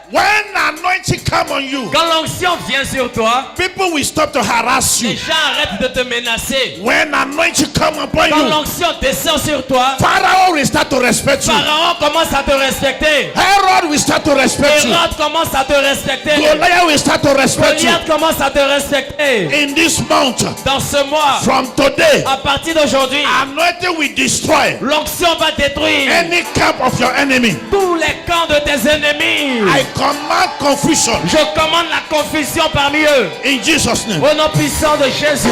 When anointing come on you, quand l'onction vient sur toi, people will stop to harass les you. gens arrêtent de te menacer. When anointing come upon Quand you, l'onction descend sur toi, Pharaoh will start to respect you. Pharaon commence à te respecter. Herod will start to respect you. Hérode commence à te respecter. Goliath will start to respect you. Goliath commence à te respecter. In this month, Dans ce mois, from today, à partir d'aujourd'hui, anointing will destroy l'onction va détruire any camp of your enemy. tous les camps de tes ennemis. I command confusion Je commande la confusion parmi eux. in Jesus' name. Au nom puissant de Jésus.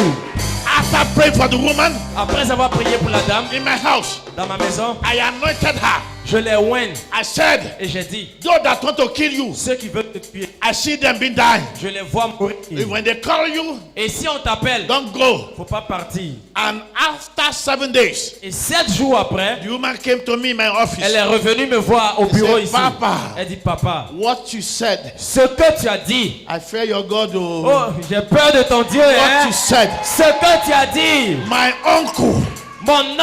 After praying for the woman Après avoir prié pour la dame in my house, dans ma maison, I anointed her. je l'ai oint I said, et j'ai dit, those that want to kill you, ceux qui veulent te tuer, I see them being dying. je les vois mourir. When they call you, Et si on t'appelle, don't go. faut pas partir. And after 7 days, Et 7 jours après, the woman came to me in my office. elle est revenue me voir au bureau said, ici. Papa. Elle dit, papa, What you said, ce que tu as dit, I fear your God. oh, Oh. j'ai peur de ton Dieu, What hein? you said, Ce que tu as dit, my uncle, mon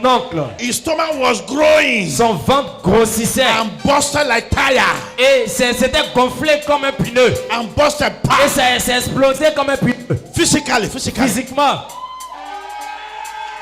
oncle, his stomach was growing son ventre grossissait and busted like tire et c'était gonflé comme un pneu and busted et back. ça s'est explosé comme un pneu. Physically, Physiquement,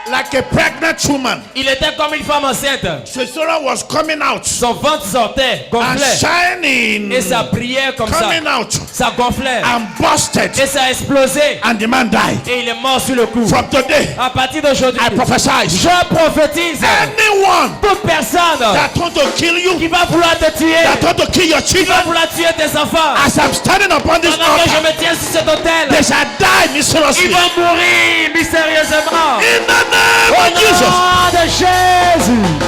like a pregnant woman. il était comme une femme enceinte. The stomach was coming out Son ventre sortait, and gonflait shining, et ça brillait comme ça. coming out Ça gonflait and busted, et ça a explosé and the man died. et il est mort sur le coup. From today, À partir d'aujourd'hui, I prophesy. je prophétise Anyone toute personne that want to kill you, qui va vouloir te tuer, that want to kill your qui va children, vouloir tuer tes enfants, as I'm standing upon this pendant que je altar, me tiens sur cet autel, they shall die ils mysteriously. vont mourir mystérieusement. In the name Au of Jesus. nom de Jésus.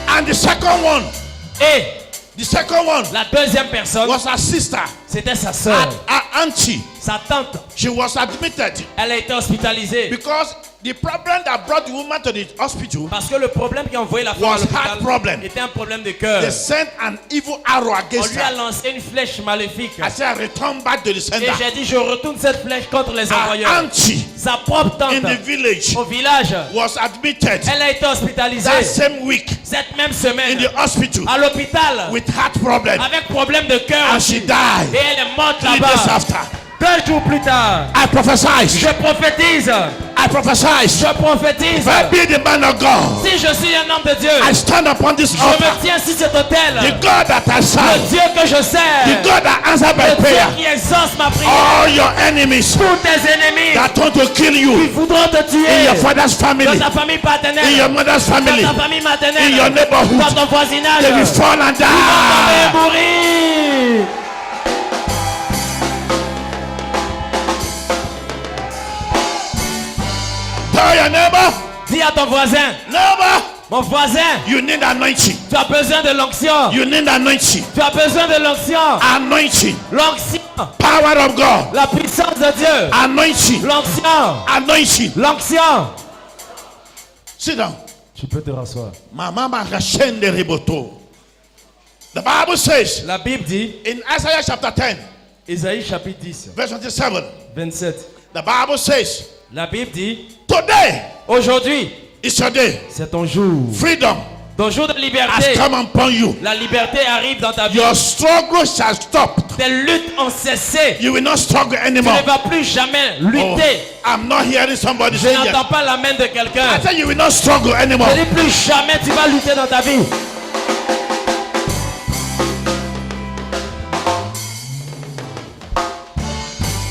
And the second one, Et la deuxième personne, was her sister, c'était sa soeur, her auntie. sa tante. She was admitted Elle a été hospitalisée because the problem that brought the woman to the hospital, parce que le problème qui a envoyé la femme à was heart problem. l'hôpital était un problème de cœur. They sent an evil arrow On against lui a her. lancé une flèche maléfique. I said, return back to the Et sender. j'ai dit, je retourne cette flèche contre les Her envoyeurs. auntie Sa propre tante in the village au village, was admitted elle a été hospitalisée that same week cette même in semaine the hospital à l'hôpital with heart problem, avec problème de cœur and aussi. she died Et elle est morte 3 days là-bas. after. 2 jours plus tard, I prophesy. je prophétise. I prophesy. Je prophétise. If I be the man of God, Si je suis un homme de Dieu, I stand upon this je altar. me tiens sur cet autel. The God that I Le serve, Dieu que je the sers, God that answers my le Dieu prayer, qui exauce ma prière. all your enemies Tous tes ennemis that want to kill qui you voudront te in tuer your father's family, dans ta famille in your paternelle, mother's family, dans ta famille in your maternelle, dans neighborhood, ton voisinage, they will fall and ils die. vont mourir. Tell your neighbor, Dis à ton voisin, neighbor, mon voisin, you need anointing. tu as besoin de l'onction. You need anointing. Tu as besoin de l'onction. Anointing. L'onction, Power of God. la puissance de Dieu. Anointing. L'onction, Anointing. l'onction. Sit down. Tu peux te rasseoir. Mama Makashende Riboto. The Bible says La Bible dit, in Isaiah chapter 10, Isaïe chapitre 10, verse 27, 27. the Bible says, La Bible dit, today aujourd'hui, is your day. c'est ton jour. Freedom Ton jour de has liberté. come upon you. La liberté arrive dans ta vie. Your struggle shall stop. Tes luttes ont cessé. You will not struggle Tu anymore. ne vas plus jamais Oh, lutter. I'm not hearing somebody Je say n'entends yes. pas la main de quelqu'un. I said you will not struggle anymore. Je dis plus jamais tu vas lutter dans ta vie.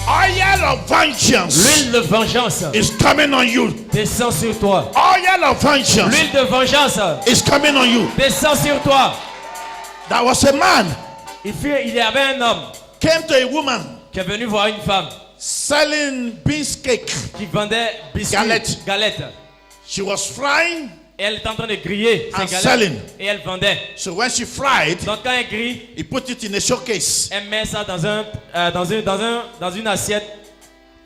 Oil of vengeance L'huile de vengeance is coming on you. descend sur toi. Oil of vengeance L'huile de vengeance is coming on you. descend sur toi. There was a man Il y avait un homme came to a woman qui est venu voir une femme selling beans cake. qui vendait biscuits, galettes. She was frying, Et elle était en train de griller ses And galettes. selling. Et elle vendait. so when she fried, Donc quand elle grille, he put it in a showcase. elle met ça dans une assiette.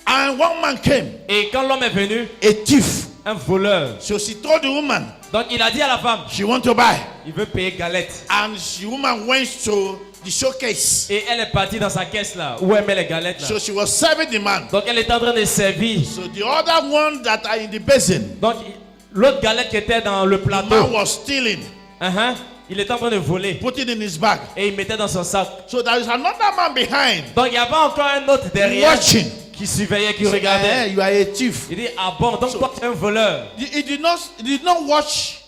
And one man came, Et quand l'homme est venu, a thief. un voleur. So she told the woman Donc il a dit à la femme, she want to buy. il veut payer galettes. And the woman went to the showcase. Et elle est partie dans sa caisse là, où elle met les galettes là. So she was serving the man. Donc elle est en train de servir. So the other one that are in the basin, Donc l'autre galette qui était dans le The man plateau, was stealing, il était en train de voler put it in his bag. et il mettait dans son sac. So there is another man behind Donc il y avait encore un autre derrière watching. qui surveillait, qui Eh, regardait. you are a thief. Il dit, ah bon, donc toi tu es un voleur. He did not watch.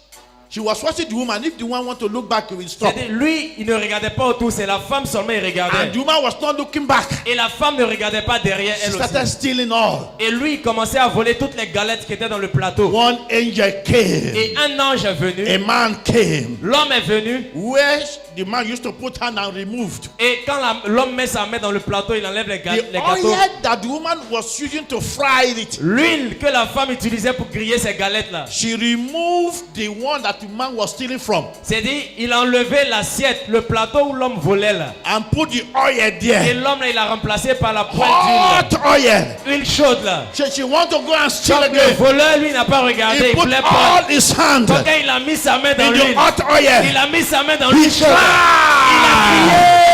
She was watching the woman. If the woman want to look back, he will stop. C'est-à-dire, lui, il ne regardait pas autour, c'est la femme seulement il And regardait. the woman was not looking back. Et la femme ne regardait pas derrière She elle started aussi. stealing all. Et lui, il commençait à voler toutes les galettes qui étaient dans le plateau. One angel came. Et un ange est venu. A man came. L'homme est venu. Where the man used to put hand and removed. Et quand l'homme met sa main dans le plateau, il enlève les The gâteaux. oil that the woman was using to fry it. L'huile que la femme utilisait pour griller ces galettes-là. She removed the one that the man was stealing from. C'est-à-dire, il a enlevé l'assiette, le plateau où l'homme volait là. And put the oil Et there. l'homme là, il l'a remplacé par la poêle Hot oil. d'huile. Huile chaude là. She want to go and steal Donc le again. voleur, lui, n'a pas regardé. He Il put voulait all pas. his hand Donc quand il a mis sa main dans in l'huile, the hot oil. il a mis sa main dans He l'huile chaude. Il a cried. crié.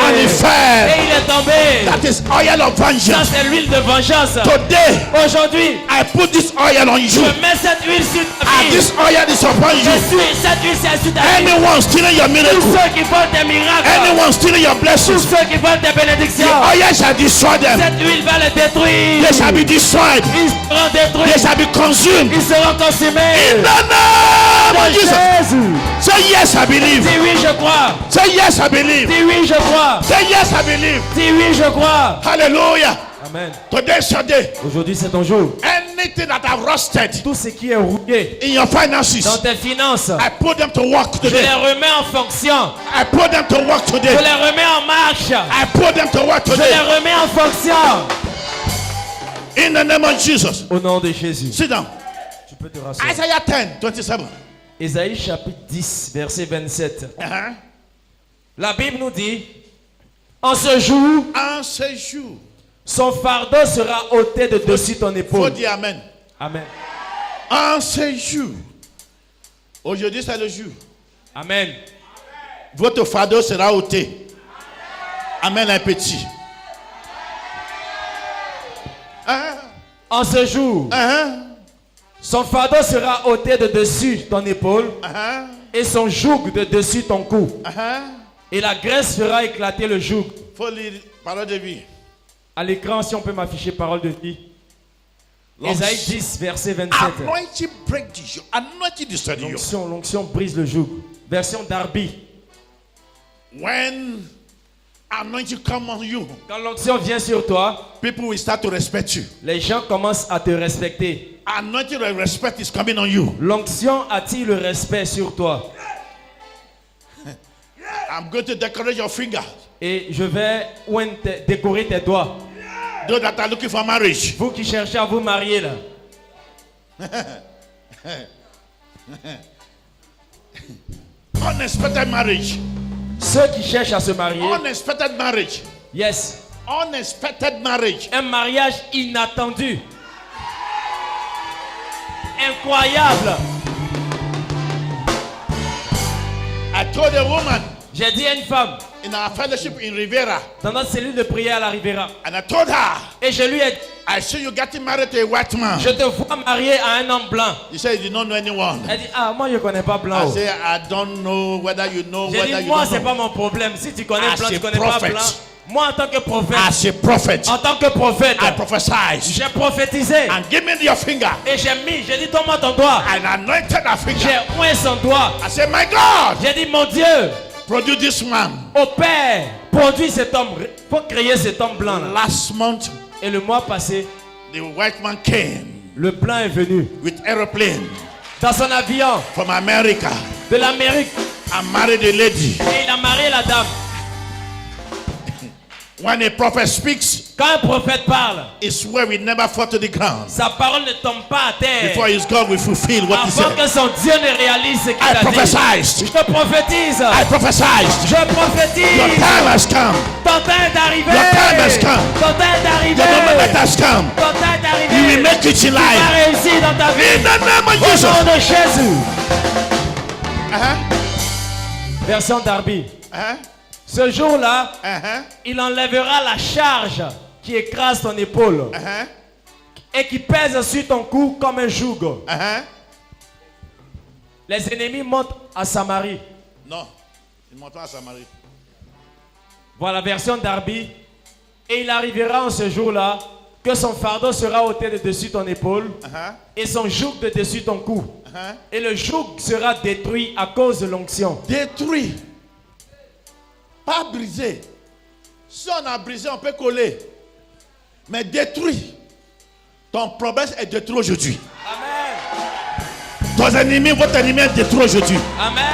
And he Et fell. il est tombé. That is oil of Ça, vengeance. c'est l'huile de vengeance. Today, Aujourd'hui, I put this oil on you. je mets cette huile sur ta And vie. this oil is upon Je you. suis cette huile, c'est sur ta vie. Anyone stealing your Tous miracle, ceux qui volent des miracles, anyone stealing your tous blessings, ceux qui volent des the bénédictions, oil shall destroy them. cette huile va les détruire. They shall be destroyed. Ils seront They détruits. shall be consumed. Ils seront consumés. In the name of Jesus. Jésus. Say yes, I believe. Dis oui, je crois. Say yes, I believe. Dis oui, je crois. Say yes, I believe. Dis oui, je crois. Hallelujah. Amen. Today's your day. Aujourd'hui, c'est ton jour. Anything that have rusted Tout ce qui est rouillé in your finances, dans tes finances, I put them to work je today. les remets en fonction. I put them to work Je today. les remets en marche. I put them to work Je les today. remets en fonction. In the name of Jesus. Au nom de Jésus. Sit down. Tu peux te rasseoir. Isaiah 10, 27. Ésaïe chapitre 10, verset 27. Uh-huh. La Bible nous dit, en ce jour, And say you. son fardeau sera ôté de dessus ton For épaule. the amen. Amen. And say you. Aujourd'hui, c'est le jour. Amen. Votre fardeau sera ôté. Amen, un petit. En ce jour, son fardeau sera ôté de dessus ton épaule et son joug de dessus ton cou. Et la graisse fera éclater le joug. Faut lire parole de vie. À l'écran, si on peut m'afficher parole de vie. Ésaïe 10, verset 27. Anointing break the yoke. Anointing destroy the yoke. L'onction brise le joug. Version Darby. When anointing come on you, Quand l'onction vient sur toi, people will start to respect you. les gens commencent à te respecter. Anointing and respect is coming on you. L'onction attire le respect sur toi. I'm going to decorate your finger. Et je vais décorer tes doigts. Those that are looking for marriage. Vous qui cherchez à vous marier là. Unexpected marriage. Ceux qui cherchent à se marier. Unexpected marriage. Yes. Unexpected marriage. Un mariage inattendu. Incroyable. I told a woman J'ai dit à une femme in our fellowship in Rivera, dans notre cellule de prière à la Riviera. and I told her, Et je lui ai dit, I see you getting married to a white man. je te vois marié à un homme blanc. He said he did not know anyone. Elle dit, ah, moi je connais pas I blanc. say, I don't know whether you know, J'ai whether dit, you moi don't c'est know. pas mon problème. Si tu connais As blanc, a tu connais pas prophet. blanc. Moi en tant que prophète, As a prophet, en tant que prophète, I prophesied. j'ai prophétisé. And give me your finger. Et j'ai dit, donne-moi ton doigt. And anointed that finger. J'ai oint son doigt. I said, my God, J'ai dit, mon Dieu, produce this man. au Père, produis cet homme. Faut créer cet homme blanc là. Last month, Et le mois passé, the white man came le blanc est venu with aeroplane dans son avion from America de l'Amérique. and married a lady. Et il a marié la dame. When a prophet speaks, Quand un prophète parle, his word will never fall to the ground. sa parole ne tombe pas à terre. Before his God will fulfill what he Avant said. que son Dieu ne réalise ce qu'il I a dit. prophesied. Je te prophétise. I prophesied. Je Your prophétise. time has come. Ton temps est arrivé. Your time has come. Ton temps est arrivé. Your moment has come. Ton temps est arrivé. You will make it in Tu vas life. réussir dans ta vie. In the name of Au Jesus. nom de Jésus. Uh-huh. Version Darby. Uh-huh. Ce jour-là, Uh-huh. il enlèvera la charge qui écrase ton épaule Uh-huh. et qui pèse sur ton cou comme un joug. Uh-huh. Les ennemis montent à Samarie. Non, ils ne montent pas à Samarie. Voilà la version d'Arby. Et il arrivera en ce jour-là que son fardeau sera ôté de dessus ton épaule et son joug de dessus ton cou. Et le joug sera détruit à cause de l'onction. Détruit. Pas brisé. Si on a brisé, on peut coller. Mais détruit. Ton problème est détruit aujourd'hui. Amen. Ton ennemi, votre ennemi est détruit aujourd'hui. Amen.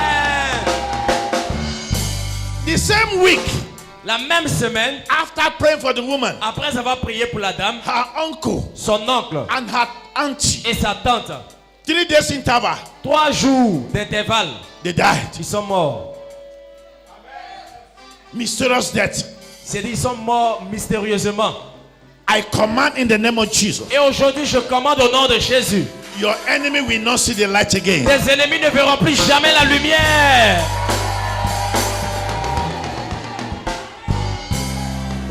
The same week, La même semaine, after praying for the woman, après avoir prié pour la dame, her uncle son oncle and her auntie, et sa tante, 3 days interval, 3 jours d'intervalle, they died. ils sont morts. Mysterious death. C'est dit, ils sont morts mystérieusement. I command in the name of Jesus. Et aujourd'hui, je commande au nom de Jésus. Your enemy will not see the light again. Tes ennemis ne verront plus jamais la lumière.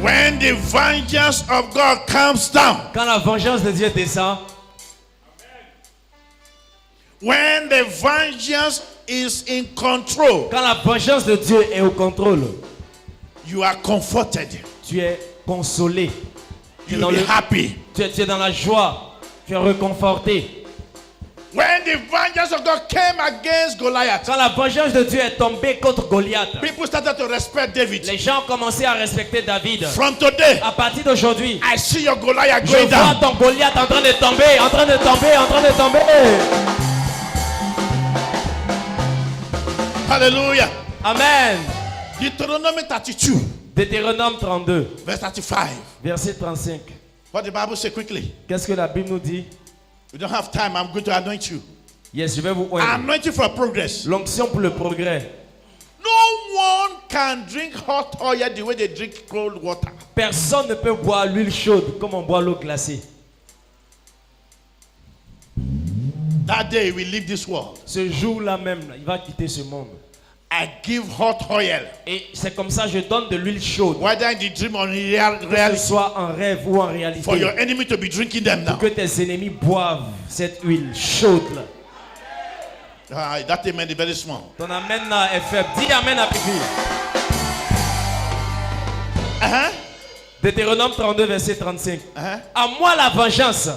When the vengeance of God comes down, Quand la vengeance de Dieu descend, when the vengeance is in control, quand la vengeance de Dieu est au contrôle, you are comforted. tu es consolé. Tu es You'll dans, be happy. tu es dans la joie. Tu es réconforté. When the vengeance of God came against Goliath, Quand la vengeance de Dieu est tombée contre Goliath, people started to respect David. les gens ont commencé à respecter David. From today, À partir d'aujourd'hui, I see your Goliath je going vois down. ton Goliath en train de tomber, en train de tomber, en train de tomber. Hallelujah. Amen. Deuteronomy 32, Deutéronome 32, verse 35. verset 35. What the Bible say quickly. Qu'est-ce que la Bible nous dit? We don't have time. I'm going to anoint you. Yes, je vais vous oindre. Anoint you for progress. L'onction pour le progrès. No one can drink hot oil the way they drink cold water. Personne ne peut boire l'huile chaude comme on boit l'eau glacée. That day we leave this world. Ce jour-là même, il va quitter ce monde. I give hot oil. Et c'est comme ça, je donne de l'huile chaude. Whether in the dream or in Que ce reality. soit en rêve ou en réalité. For your enemy to be drinking them now. Que tes ennemis boivent cette huile chaude là. That amen is very small. Ton amen là est faible. Dis amen avec lui. Deutéronome 32, verset 35. À moi la vengeance.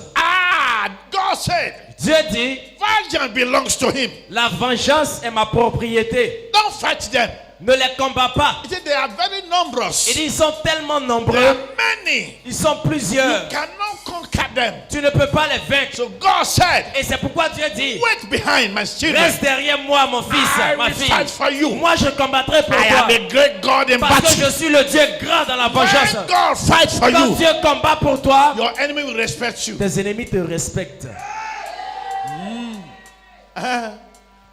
God said, Dieu dit, vengeance belongs to him. la vengeance est ma propriété. Don't fight them. Ne les combats pas. He said they are very numerous. Il dit, ils sont tellement There nombreux. are many. Ils sont plusieurs. You cannot conquer them. Tu ne peux pas les vaincre. So God said, Et c'est pourquoi Dieu dit, wait behind my children. reste derrière moi mon fils, I ma will fille. fight for you. Moi je combattrai pour I toi. am a great God in Parce que je battle. suis le Dieu grand dans la vengeance. When God fights for Quand you, Dieu combat pour toi, your enemy will respect you. tes ennemis te respectent.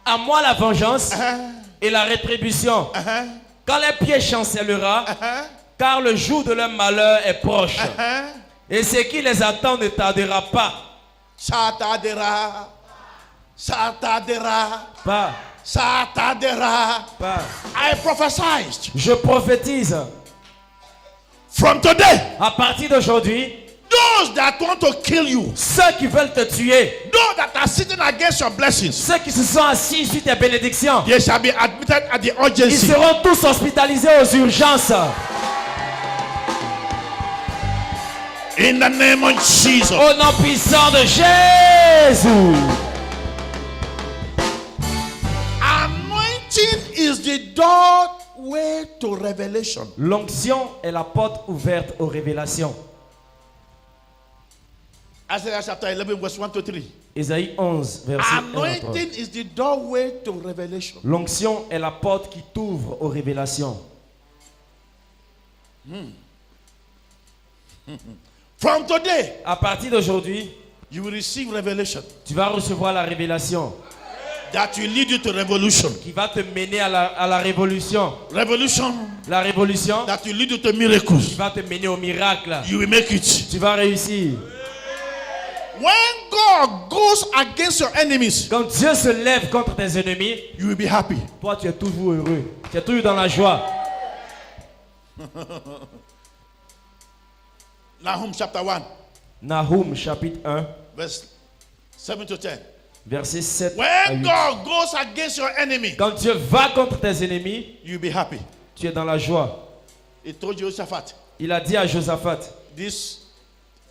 À moi la vengeance et la rétribution. Quand les pieds chancellera, car le jour de leur malheur est proche. Et ce qui les attend ne tardera pas. Satadera. Satadera. Pas. Satadera. Pas. I prophesied. Je prophétise. From today, À partir d'aujourd'hui, those that want to kill you, ceux qui veulent te tuer, those that are sitting against your blessings, ceux qui se sont assis sur tes bénédictions, they shall be admitted at the ils urgency. seront tous hospitalisés aux urgences. In the name of Jesus. Au nom puissant de Jésus. Anointing is the doorway to revelation. L'onction est la porte ouverte aux révélations. Isaiah chapter 11, verse 1 to 3. Ésaïe 11, verset 1 à 3. Anointing is the doorway to revelation. L'onction est la porte qui t'ouvre aux révélations. From today, À partir d'aujourd'hui, you will receive revelation tu vas recevoir la révélation that will lead you to revolution. qui va te mener à la révolution. Revolution La révolution that will lead you to qui miracles. va te mener au miracle. You will make it. Tu vas réussir. When God goes against your enemies, Quand Dieu se lève contre tes ennemis, you will be happy. toi tu es toujours heureux. Tu es toujours dans la joie. Nahum chapter 1, Nahum chapitre 1, verse 7 to 10. Verset 7 à When 8. God goes against your enemy, Quand Dieu va contre tes ennemis, you'll be happy. tu es dans la joie. He told Jehoshaphat, Il a dit à Josaphat, this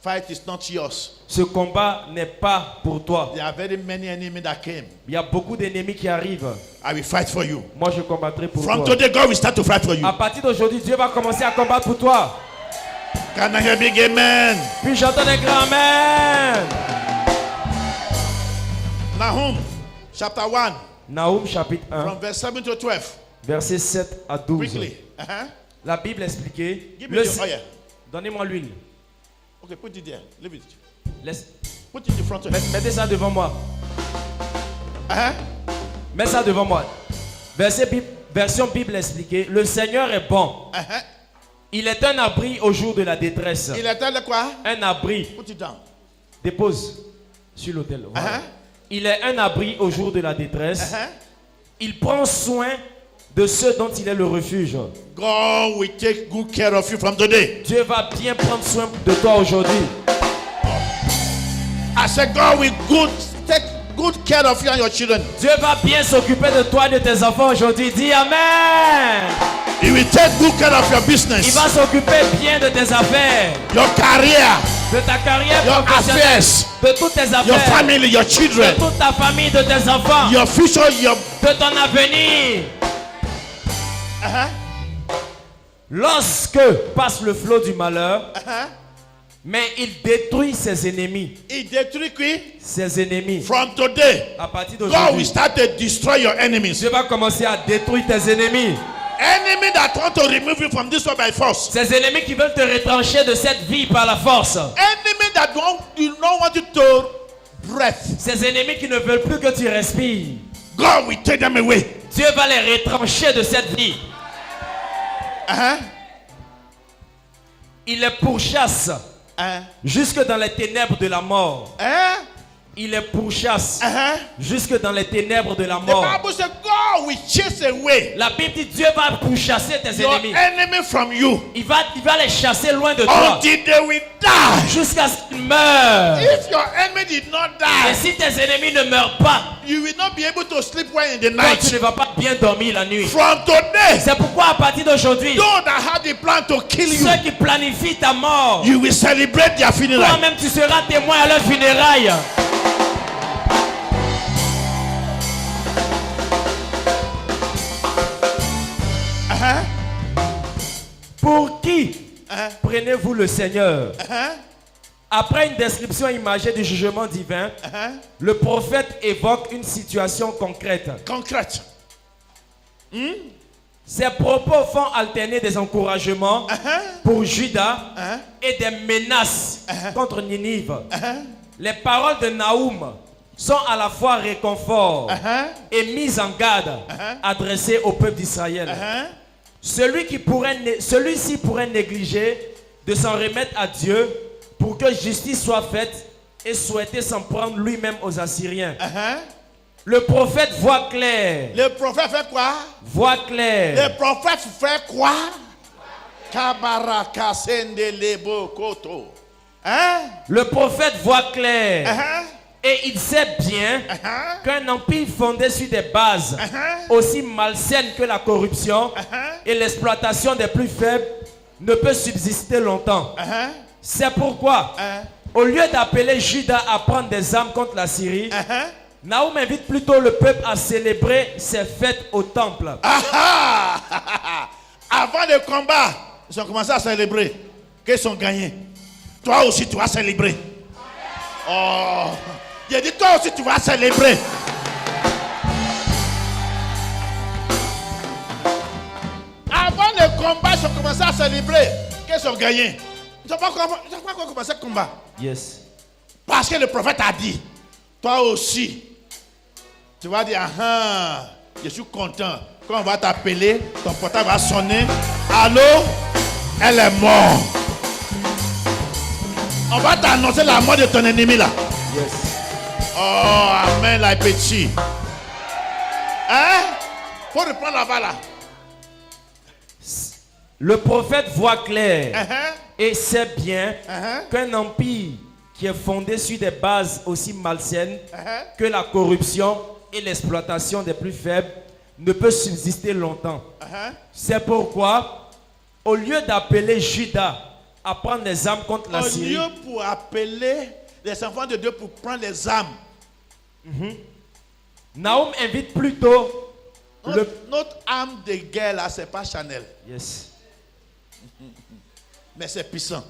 fight is not yours. ce combat n'est pas pour toi. There are very many enemies that came. Il y a beaucoup d'ennemis qui arrivent. I will fight for you. Moi, je combattrai pour From toi. today, God will start to fight for you. À partir d'aujourd'hui, Dieu va commencer à combattre pour toi. Can I hear a big amen? Puis j'entends un grand amen. Nahum, chapter 1, Nahum chapitre 1, from verse 7 to 12. versets 7 à 12. Quickly. La Bible expliquée. Give me the oil. Donnez-moi l'huile. Okay, put it there. Leave it. Laisse- Put it in front of you. Mettez ça devant moi. Mets ça devant moi. Version Bible expliquée. Le Seigneur est bon. Il est un abri au jour de la détresse. Il est de quoi? Un abri. Put it down. Dépose sur l'autel. Voilà. Il est un abri au jour de la détresse. Il prend soin de ceux dont il est le refuge. God will take good care of you from today. Dieu va bien prendre soin de toi aujourd'hui. I said God will take good care of you and your children. Dieu va bien s'occuper de toi et de tes enfants aujourd'hui. Dis Amen. He will take good care of your Il business, va s'occuper bien de tes affaires, your career, de ta carrière your professionnelle, affairs, de toutes tes your affaires, family, your de children, toute ta famille, de tes enfants, your future, your... de ton avenir. Lorsque passe le flot du malheur, mais il détruit ses ennemis. He détruit qui? Ses ennemis. From today, À partir God will d'aujourd'hui, start to destroy your enemies. Dieu va commencer à détruire tes ennemis. Enemy that want to remove you from this world by force. Ces ennemis qui veulent te retrancher de cette vie par la force. Enemy that do not want you to breath. Ces ennemis qui ne veulent plus que tu respires. God will take them away. Dieu va les retrancher de cette vie. Il les pourchasse jusque dans les ténèbres de la mort. Il les pourchasse jusque dans les ténèbres de la The mort. Bible says God will chase away La Bible dit Dieu va pourchasser tes your ennemis. enemy from you Il va les chasser loin de toi until they will die. jusqu'à ce qu'ils meurent. If your enemy did not Et die, si tes ennemis ne meurent pas, you will not be able to sleep well in the toi tu night. ne vas pas bien dormir la nuit. From today, C'est pourquoi à partir d'aujourd'hui, those that had the plan to kill you, ceux qui planifient ta mort, you will celebrate their funeral. toi-même tu seras témoin à leur funérailles. Pour qui prenez-vous le Seigneur? Après une description imagée du jugement divin, le prophète évoque une situation concrète. Concrete. Ces propos font alterner des encouragements pour Judas et des menaces contre Ninive. Les paroles de Nahum sont à la fois réconfort et mise en garde adressées au peuple d'Israël. Celui-ci pourrait négliger de s'en remettre à Dieu pour que justice soit faite et souhaiter s'en prendre lui-même aux Assyriens. Le prophète voit clair. Le prophète fait quoi? Voit clair. Le prophète fait quoi? Kabaraka sende lebo koto. Le prophète voit clair. Et il sait bien qu'un empire fondé sur des bases aussi malsaines que la corruption et l'exploitation des plus faibles ne peut subsister longtemps. C'est pourquoi, au lieu d'appeler Judas à prendre des armes contre la Syrie, Nahum invite plutôt le peuple à célébrer ses fêtes au temple. Avant le combat, ils ont commencé à célébrer qu'ils ont gagné. Toi aussi, tu vas célébrer. Oh, j'ai dit, toi aussi, tu vas célébrer. Avant le combat, ils ont commencé à célébrer qu'ils ont gagné. Ils n'ont pas commencé le combat. Yes. Parce que le prophète a dit, toi aussi, tu vas dire, je suis content. Quand on va t'appeler, ton portable va sonner. Allô, elle est morte. On va t'annoncer la mort de ton ennemi là. Yes. Oh, amen, la petit. Faut reprendre là-bas là. Le prophète voit clair et sait bien qu'un empire qui est fondée sur des bases aussi malsaines que la corruption et l'exploitation des plus faibles, ne peut subsister longtemps. C'est pourquoi, au lieu d'appeler Judas à prendre les armes contre la Syrie, au lieu pour appeler les enfants de Dieu pour prendre les armes, Nahum invite plutôt notre arme de guerre là, c'est pas Chanel, Yes. mais c'est puissant.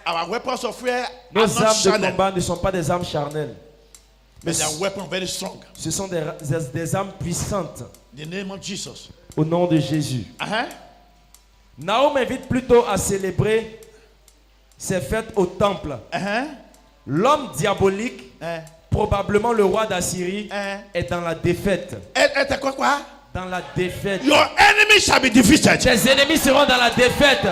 Our weapons of warfare are Nos not armes de Chanel, combat ne sont pas des armes charnelles, but they are weapons very strong. ce sont des armes puissantes In the name of Jesus. au nom de Jésus. Nahum invite plutôt à célébrer ces fêtes au temple. L'homme diabolique, probablement le roi d'Assyrie, est dans la défaite. Et quoi? Dans la défaite. Your enemy shall be defeated. Tes ennemis seront dans la défaite.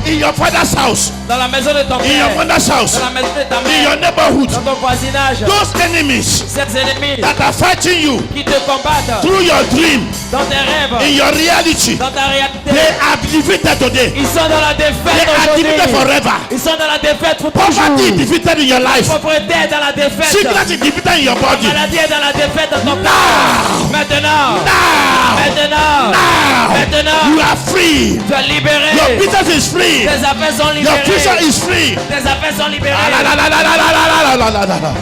In your father's house, Dans la maison de ton in your père. mother's house, Dans la maison de ta in your mère. neighborhood, Dans ton voisinage. those enemies Ces ennemis that are fighting you qui te combattent through your dream, dans tes rêves, in your reality, dans ta réalité. they are defeated today. Ils sont dans la They défaite are aujourd'hui. defeated forever. Ils sont dans la défaite pour Poverty is toujours. defeated in your life. Pauvreté est dans la défaite. Sickness is defeated in your body. Maladie est dans la défaite de ton Now. corps. Maintenant. Now, Maintenant. now, Maintenant. you are free. Tu es libéré. Your business is free. Tes affaires sont Your libérées. future is free. Tes affaires sont libérées. La, la, la, la, la, la, la, la, la, la, la.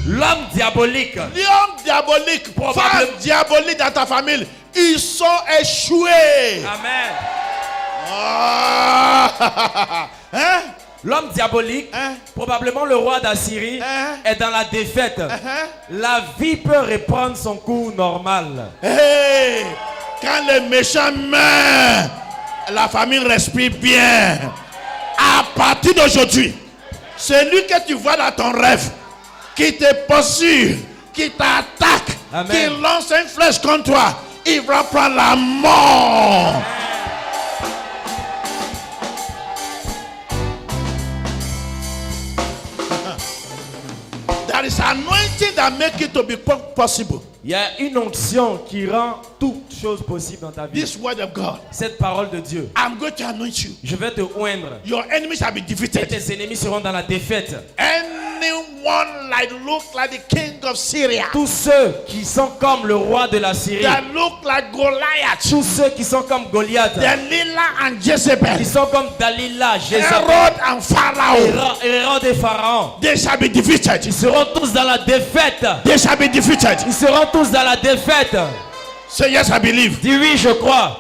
L'homme diabolique. L'homme diabolique, Probable. femme diabolique dans ta famille, ils sont échoués. Amen. Ah. Hein? L'homme diabolique, probablement le roi d'Assyrie, est dans la défaite. La vie peut reprendre son cours normal. Hey, quand le méchant meurt, la famille respire bien. À partir d'aujourd'hui, celui que tu vois dans ton rêve, qui te poursuit, qui t'attaque, Amen. qui lance une flèche contre toi, il va prendre la mort. There is anointing that make it to be possible. Il y a une onction qui rend toute chose possible dans ta vie. This word of God, Cette parole de Dieu. I'm going to anoint you. Je vais te oindre. Your enemies shall be Et defeated. tes ennemis seront dans la défaite. Anyone like look like the king of Syria, Tous ceux qui sont comme le roi de la Syrie. that look like Goliath, Tous ceux qui sont comme Goliath. Delilah and Qui Jezebel, sont comme Dalila, Jézabel, Herod and Pharaoh, Hérode et Pharaon. they shall be defeated. Ils seront tous dans la défaite. They shall be defeated. Ils seront tous dans la défaite. Say yes, I believe. Dis oui, je crois.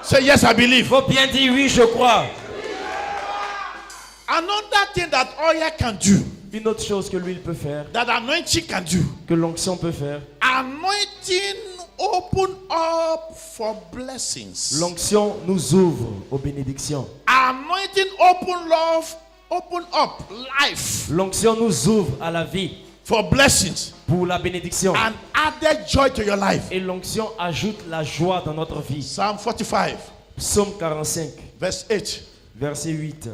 Say yes, I Il believe. faut bien dire oui, je crois. Another thing that oil can do, Une autre chose que l'huile peut faire, that anointing can do, que l'onction peut faire, anointing open up for blessings. l'onction nous ouvre aux bénédictions. Anointing open up life L'onction nous ouvre à la vie for blessings pour la bénédiction. and added joy to your life. Et l'onction ajoute la joie dans notre vie. Psalm 45, Psaume 45, verse 8. verset 8.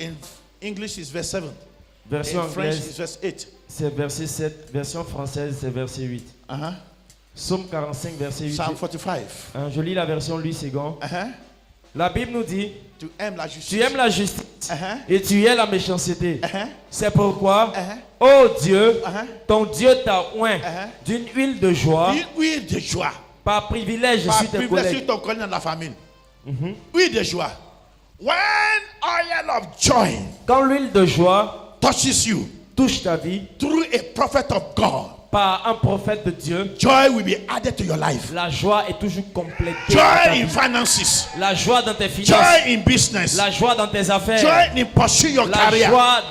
In English is verse 7. Version In French anglaise, is verse 8. c'est verset 7. Version française, c'est verset 8. Psaume 45, verset 8. Psalm 45. Je lis la version Louis II. La Bible nous dit, Tu aimes la justice. tu aimes la justice et tu hais la méchanceté. Uh-huh. C'est pourquoi, ô Dieu, Uh-huh. ton Dieu t'a oint d'une huile de joie. Oui, de joie. Par privilège Par sur tes privilège sur collègues. ton collègue dans la famille. Oui, de joie. When oil of joy Quand l'huile de joie touches you touche ta vie through a prophet of God, par un prophète de Dieu, joy will be added to your life. la joie est toujours complétée. à ta Joy in vie. finances. La joie dans tes finances. Joy in business. La joie dans tes affaires. Joy in pursue your La career. joie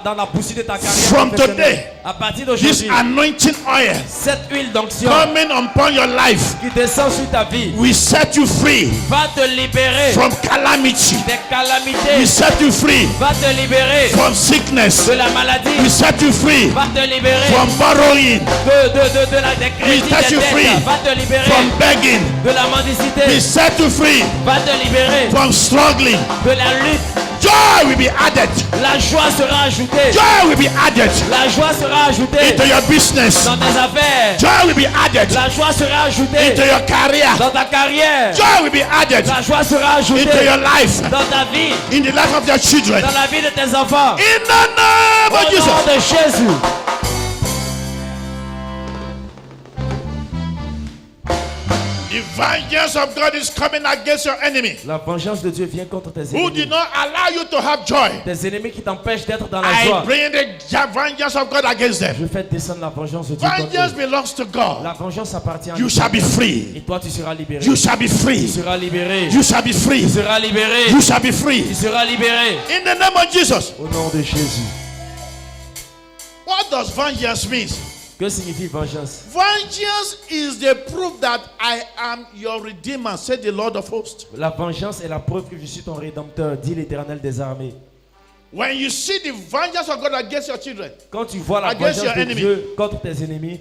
dans la poursuite de ta carrière. From professionnelle. today, À partir This d'aujourd'hui, anointing oil cette huile d'onction coming upon your life qui descend sur ta vie will set you free va te libérer from calamity. des Will calamités. set you free Va te libérer from sickness. de la maladie. Will set you free Va te libérer from borrowing. des crédits, set des you free dettes. Va te libérer From begging. de la mendicité. Will set you free Va te libérer from struggling. de la lutte. Joy will be added. La joie sera ajoutée. Joy will be added La joie sera ajoutée into your business. dans tes affaires. Joy will be added La joie sera ajoutée into your career. dans ta carrière. Joy will be added La joie sera ajoutée into your life, dans ta vie, in the life of your children. dans la vie de tes enfants. In the name Au of nom Jesus. de Jésus. The vengeance of God is coming against your enemy La vengeance de Dieu vient contre tes who did ennemis. not allow you to have joy. Tes ennemis qui t'empêchent d'être dans la I joie. bring the vengeance of God against them. Je fais descendre la vengeance de Dieu contre Vengeance eux. belongs to God. La vengeance appartient à You Dieu. shall be free. Et toi, tu seras libéré. You shall be free. Tu seras libéré. You shall be free. Tu seras libéré. You shall be free. Tu seras libéré. In the name of Jesus. Au nom de Jésus. What does vengeance mean? Que signifie vengeance? Vengeance is the proof that I am your redeemer, said the Lord of hosts. La vengeance est la preuve que je suis ton rédempteur, dit l'Éternel des armées. When you see the vengeance of God against your children, Quand tu vois la Against vengeance your de enemy. Dieu contre tes ennemis,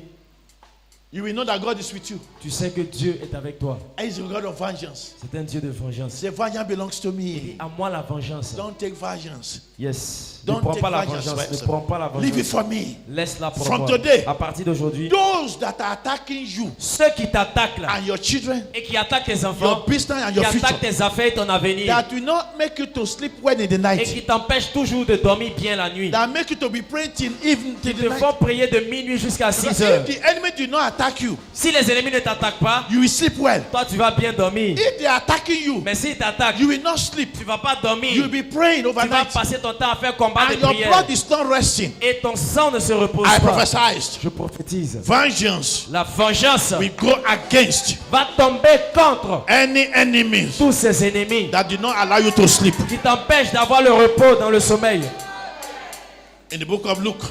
you will know that God is with you. tu sais que Dieu est avec toi. He is a God of vengeance. C'est un Dieu de vengeance. Say, vengeance belongs to Et me. à moi la vengeance. Don't take vengeance. Yes. Ne Don't prends take pas la vengeance. vengeance. Ne Right? prends pas la Leave it vengeance. for me. Laisse-la pour From moi. today, À partir d'aujourd'hui, those that are attacking you ceux qui t'attaquent là and your children, et qui attaquent tes your enfants, business and qui your future, attaquent tes affaires et ton avenir, that will not make you to sleep well in the et night, qui t'empêchent toujours de dormir bien la nuit, that make you to be praying till evening, till qui the te night. font prier de minuit jusqu'à 6 Because heures. if the enemy do not attack you, Si les ennemis ne t'attaquent pas, you will sleep well. toi tu vas bien dormir. If they are attacking you, Mais s'ils t'attaquent, you will not sleep. tu vas pas dormir. You will be praying Tu vas overnight, passer ton temps à faire combat and de your prière. blood is not resting. Et ton sang ne se repose I pas. prophesied. Je prophétise. Vengeance La vengeance will go against va tomber contre any enemies tous ces ennemis that do not allow you to sleep. qui t'empêchent d'avoir le repos dans le sommeil. In the book of Luke,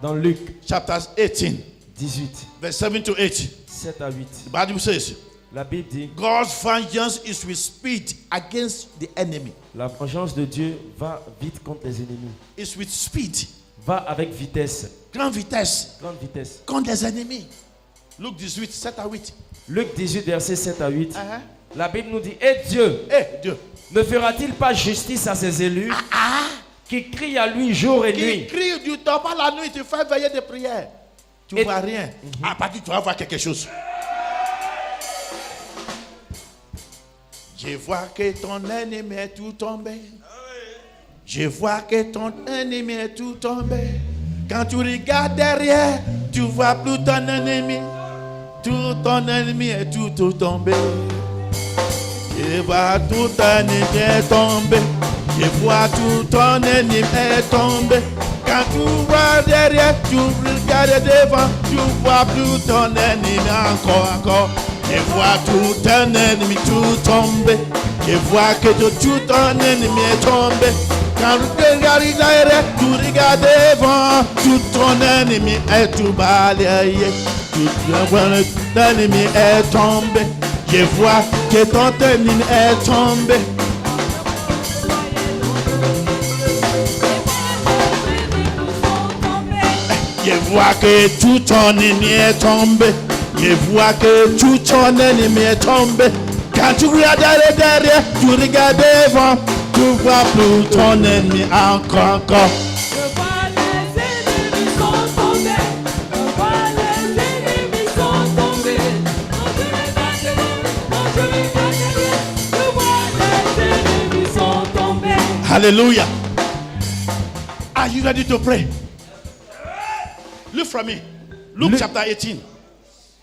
Dans Luc chapter 18, 18, verse 7 to 8, 7 à 8, the Bible says, la Bible dit, God's vengeance is with speed against the enemy. la vengeance de Dieu va vite contre les ennemis. It's with speed, Va avec vitesse, grande vitesse, grande vitesse. contre les ennemis. Luke 18, 7 à 8. Luc 18, verset 7 à 8, Uh-huh. la Bible nous dit, et Dieu Eh, Dieu, ne fera-t-il pas justice à ses élus qui crient à lui jour et qui nuit? crie, tu dors pas la nuit, tu fais veiller des prières. Tu Et- vois rien. À partir tu vas voir quelque chose. Je vois que ton ennemi est tout tombé. Je vois que ton ennemi est tout tombé. Quand tu regardes derrière, tu vois plus ton ennemi. Tout ton ennemi est tout tombé. Je vois tout ton ennemi est tombé. Je vois tout ton ennemi est tombé. Quand tu vois derrière, tu regardes devant, tu vois plus ton ennemi encore. Je vois tout ton ennemi tout tombé. Je vois que tout ton ennemi est tombé. Quand tu regardes derrière, tu regardes devant, tout ton ennemi est tout balayé. Tout ton ennemi est tombé. Je vois que ton ennemi est tombé. Je vois que tout ton ennemi est tombé. Je vois que tout ton ennemi est tombé. Quand tu regardes derrière, tu regardes devant, tu vois plus ton ennemi encore. Je vois les ennemis sont tombés. Je vois les ennemis sont tombés. Quand je regarde devant, quand je regarde derrière, je vois les ennemis sont tombés. Hallelujah. Are you ready to pray? Look from me. Luke Luke- chapter 18,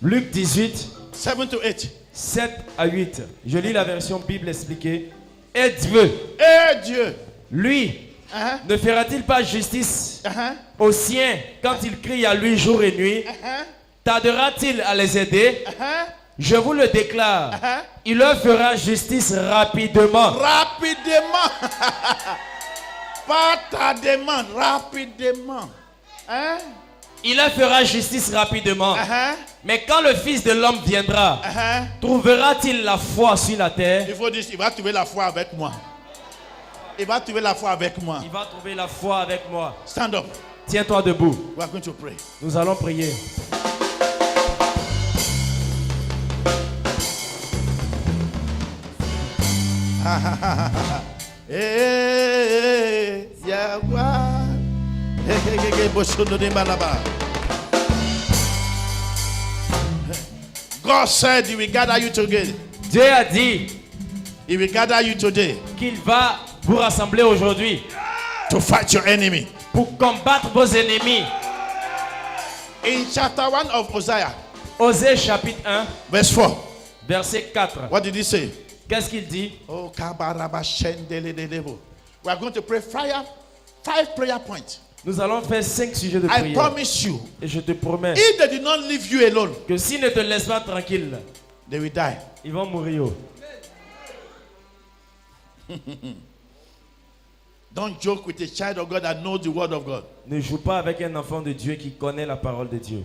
Luc 18, 7 to 8. 7 à 8. Je lis la version Bible expliquée. Et Dieu, Eh Dieu. lui, Uh-huh. ne fera-t-il pas justice Uh-huh. aux siens quand ils crient à lui jour et nuit? Uh-huh. Tardera-t-il à les aider? Uh-huh. Je vous le déclare, Uh-huh. il leur fera justice rapidement. Rapidement. Pas tardement, rapidement. Hein? Il leur fera justice rapidement. Uh-huh. Mais quand le Fils de l'homme viendra, Uh-huh. trouvera-t-il la foi sur la terre? Il faut dire, il va trouver la foi avec moi. Il va trouver la foi avec moi. Il va trouver la foi avec moi. Stand up. Tiens-toi debout. We are going to pray. Nous allons prier. Eh, God said he will gather you together. Dieu a dit He will gather you today qu'il va vous rassembler aujourd'hui to fight your enemy. pour combattre vos ennemis. In chapter 1 of Hosea, Osée chapitre 1, verse 4, verset 4. what did he say? Qu'est-ce qu'il dit? Oh, kabaraba shendelelebo. We are going to pray 5 prayer points. Nous allons faire 5 sujets de I prière. promise you, Et je te promets if they did not leave you alone, que s'ils ne te laissent pas tranquille, they will die. ils vont mourir. Don't joke with a child of God that knows the word of God. Ne joue pas avec un enfant de Dieu qui connaît la parole de Dieu.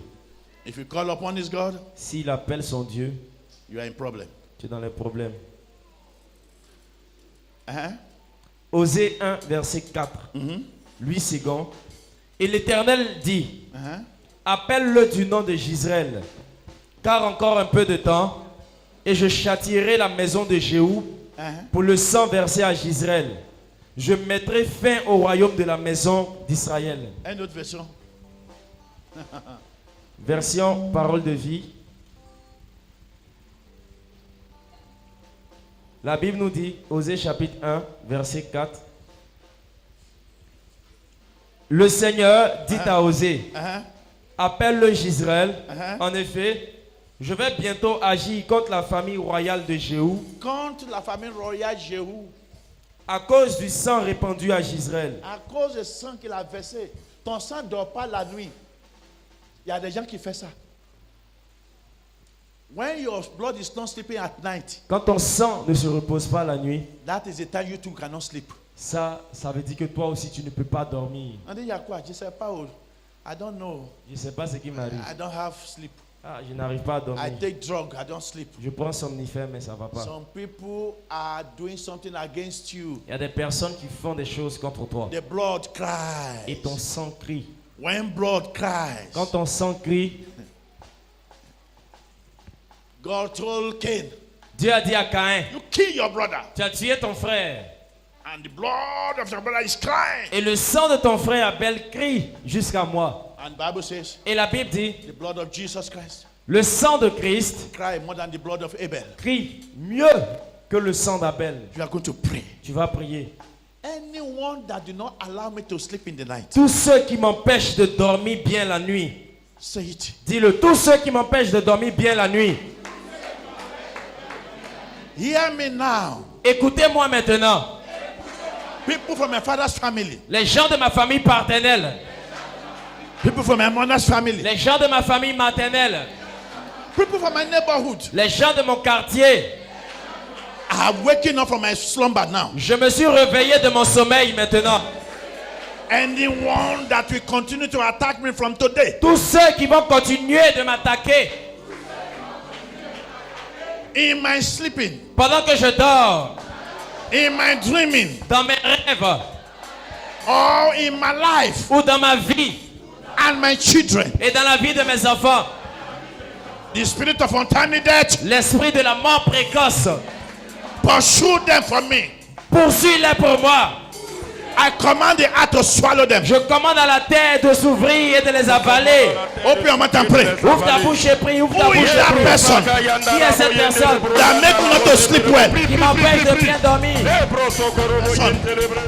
If you call upon this God, S'il appelle son Dieu, you are in problem. tu es dans les problèmes. Uh-huh. Osée 1, verset 4. Lui, second. Et l'Éternel dit, Uh-huh. appelle-le du nom de Gisraël, car encore un peu de temps, et je châtierai la maison de Jéhou pour le sang versé à Gisraël. Je mettrai fin au royaume de la maison d'Israël. Une autre version. Version parole de vie. La Bible nous dit, Osée chapitre 1, verset 4. Le Seigneur dit à Osée, Uh-huh. appelle-le Gisraël. Uh-huh. En effet, je vais bientôt agir contre la famille royale de Jéhou Contre la famille royale Jéhou, à cause du sang répandu à Gisraël. à cause du sang qu'il a versé, ton sang ne dort pas la nuit. Il y a des gens qui font ça. When your blood is not sleeping at night, Quand ton sang ne se repose pas la nuit, that is the time you too cannot sleep. ça veut dire que toi aussi tu ne peux pas dormir. On dit, il y a quoi? Je ne sais pas. I don't know. Je ne sais pas ce qui m'arrive. I don't have sleep. Ah, je n'arrive pas à dormir. I take drug. I don't sleep. Je prends somnifère mais ça ne va pas. Some people are doing something against you. Il y a des personnes qui font des choses contre toi. The blood Et cries. ton sang crie. When blood cries, Quand ton sang crie, God told Cain, Dieu a dit à Caïn, you kill your brother. tu as tué ton frère. And the blood of your brother is crying. Et le sang de ton frère Abel crie jusqu'à moi. And the Bible says, Et la Bible dit, the blood of Jesus Christ le sang de Christ cry more than the blood of Abel. crie mieux que le sang d'Abel. You are going to pray. Tu vas prier. Anyone that do not allow me to sleep in the night, Tous ceux qui m'empêchent de dormir bien la nuit. say it. Dis-le, tous ceux qui m'empêchent de dormir bien la nuit. Hear me now. Écoutez-moi maintenant. People from my father's family, Les gens de ma famille paternelle, people from my mother's family, les gens de ma famille maternelle, people from my neighborhood les gens de mon quartier. are waking up from my slumber now. Je me suis réveillé de mon sommeil maintenant. Anyone that will continue to attack me from today, Tous ceux qui vont continuer de m'attaquer in my sleeping, pendant que je dors, in my dreaming, dans mes rêves or in my life ou dans ma vie and my children, et dans la vie de mes enfants, the spirit of untimely death, l'esprit de la mort précoce, pursue them for me. poursuis-les pour moi. I command the earth to swallow them. Je commande à la terre de s'ouvrir et de les avaler. Open your mouth and pray. Ouvre ta bouche et prie, ouvre ta Who bouche is et that prie. person Qui est cette personne that make me not to sleep well? qui m'empêche de bien dormir?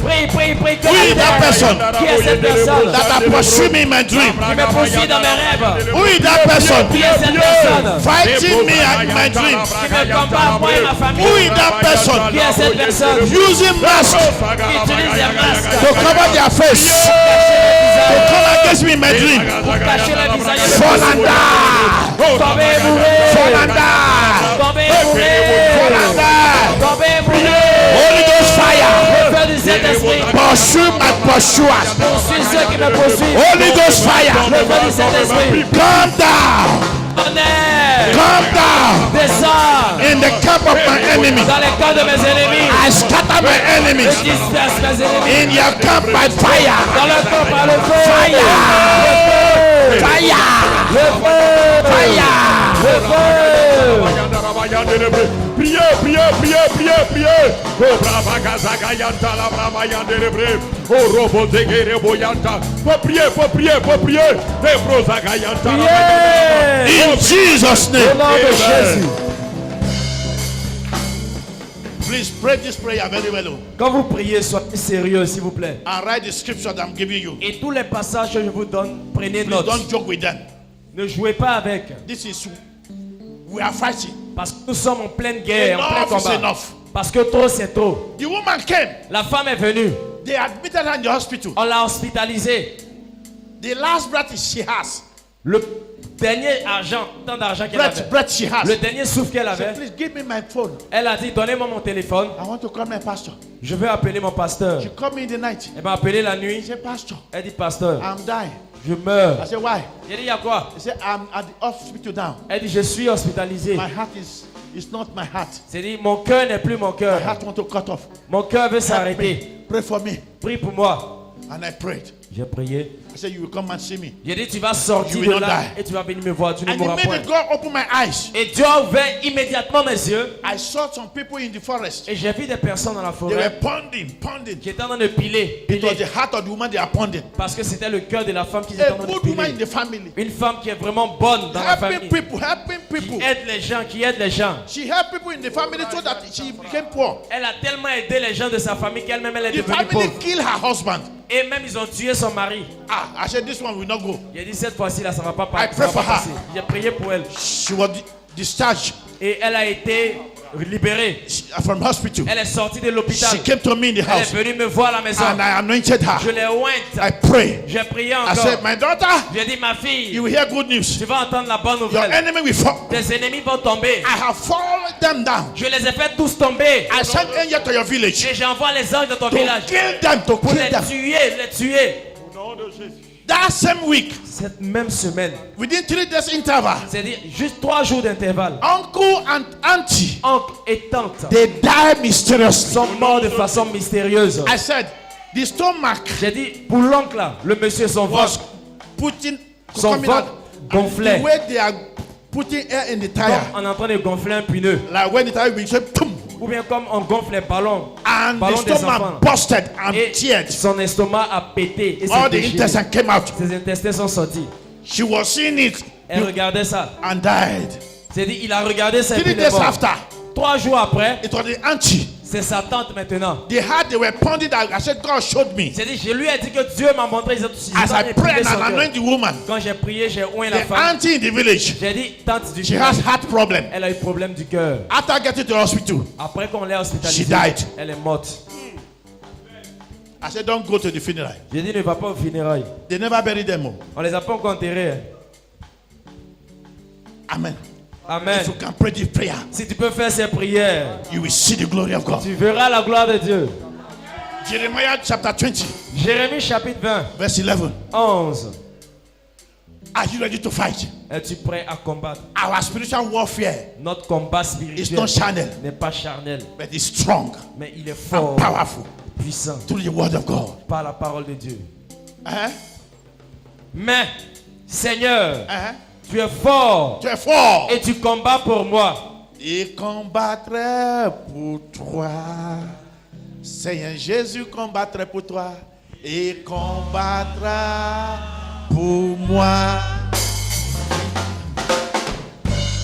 Prie, prie, prie. Que Who is la that terre- person Qui est cette personne that I pursue me in my dream? qui me poursuit dans mes rêves? Who is that person Qui est cette personne fighting me in my dream? qui me combat moi et ma famille? Who is that person Qui est cette personne using mask qui utilise des masques to cover their face, to come against me in my dream? pour cacher le visage de Fall and die! Tombez et Fall mourrez! and die! Tombez et Fall mourrez! and die! Tombez et mourrez! Holy Ghost fire! Le feu du Saint-Esprit Pursue my pursuers! poursuit ceux qui me poursuivent. Holy Ghost Le fire! feu du Saint-Esprit. Come down! Honneur! Come down! Descends In the camp of my enemy, dans les camps de mes ennemis. I scatter my Je enemies. disperse mes ennemis. In your camp by Dans fire! le camp par le feu. Fire! Le feu. Fire! Le feu. Fire! Le feu. Priez, priez, priez, priez, priez. Oh, brava Gazagayanta, la brava Yanderebre. Oh, Robo Zegere Boyanta. Faut prier, faut prier, faut prier. Les Brozagayanta. Priez. In Jesus' Au name. nom de Jésus. Please pray this prayer very well. Quand vous priez, soyez sérieux, s'il vous plaît. And write the scripture that I'm giving you. Et tous les passages que je vous donne, prenez Please note. don't joke with them. Ne jouez pas avec. This is, we are fighting. Parce que nous sommes en pleine guerre, en plein Enough is combat. enough. Parce que trop, c'est trop. The woman came. La femme est venue. They admitted her in the hospital. On l'a hospitalisée. The last breath she has. Le dernier argent, tant d'argent qu'elle avait. Breath she has. Le dernier souffle qu'elle She said, avait. please give me my phone. Elle a dit, donnez-moi mon téléphone. I want to call my pastor. Je vais appeler mon pasteur. She called me in the night. Elle m'a appelé la He nuit. said, Pastor, Elle dit, pasteur, I'm dying. je meurs. I said, why? J'ai dit, il y a quoi? He said, I'm at the hospital now. Elle dit, je suis hospitalisé. My heart is not my heart. C'est dit, mon cœur n'est plus mon My cœur. heart want to cut off. Mon cœur veut Help s'arrêter. me. Pray for me. Prie pour moi. And I prayed. J'ai prié. I said, you will come and see me. J'ai dit, tu vas sortir You de will not là die. et tu vas venir me voir. Tu ne And mourras point. immediately God opened my eyes. Et Dieu a ouvert immédiatement mes yeux. I saw some people in the forest. Et j'ai vu des personnes dans la They were forêt pounding. qui étaient en train de piler. It was piler. the heart of the woman they are pounding. Parce que c'était le cœur de la femme qui était A en train de good woman in piler. the family. Une femme qui est vraiment bonne dans la Helping famille. people. Qui aide les gens, qui aide les gens. She helped people in the family so that she became poor. Elle a tellement aidé les gens de sa famille qu'elle-même elle est The devenue family pauvre. killed her husband. Et même ils ont tué son mari. I said, this one will not go. J'ai dit cette fois-ci là ça va pas I pray for her. passer. J'ai prié pour elle. She was discharged Et elle a été libérée. from hospital. Elle est sortie de l'hôpital. She came to me in the Elle est house venue me voir à la maison. and I anointed her. Je l'ai I ointe. pray. J'ai prié I encore. said, my daughter, J'ai dit ma fille, you will hear good news. tu vas entendre la bonne Your nouvelle. enemy will fall. Tes ennemis vont tomber. I have fallen them down. Je les ai fait tous tomber. I sent angels to your village Et j'envoie les anges de ton to village kill them, to pour kill les them. tuer, les tuer. That same week, Cette même semaine, within 3 days interval, c'est-à-dire juste 3 jours d'intervalle, uncle and auntie, oncle et tante they die mysteriously. sont morts de façon mystérieuse. I said, the stomach J'ai dit, pour l'oncle là, le monsieur, son was ventre, putting, son coming out. ventre gonflait. The way they are putting air in the Comme tire, on est en train de gonfler un pneu. like when the tire will say, boom, Ou bien comme on gonfle les ballons. and the Ballons des enfants. stomach busted and Et teared. son estomac a pété. Et All s'est the déchiré. intestines came out. Ses intestins sont sortis. She was seeing it Elle regardait ça. and died. C'est dit, il a regardé ça et 3 puis il est days mort. after, 3 jours après, it was the auntie. c'est sa tante maintenant. They were pounding that. I said, God showed me. C'est dit, je lui ai dit que Dieu m'a montré. Ils ont tous As I prayed and anointed the woman, Quand j'ai prié, j'ai oint la the femme. auntie in the village, J'ai dit, tante du she has village, heart problem. elle a eu problème du cœur. After getting to the hospital, Après qu'on l'ait hospitalisée, She died. elle est morte. I said, don't go to the funeral. J'ai dit, ne va pas aux funérailles. They never buried them. On les a pas encore enterrés. hein. Amen. Amen. If you can pray this prayer, Si tu peux faire ces prières, you will see the glory of God. tu verras la gloire de Dieu. Jeremiah chapter 20, Jérémie chapitre 20, verse 11. 11. Are you ready to fight? Es-tu prêt à combattre? Our spiritual warfare Notre combat is spirituel not charnel, n'est pas charnel, but it's strong mais il est and fort, powerful puissant through the word of God. par la parole de Dieu. Uh-huh. Mais, Seigneur, Uh-huh. tu es fort Tu es fort. et tu combats pour moi. Il combattrait pour toi. Seigneur Jésus combattrait pour toi. Il combattra pour moi.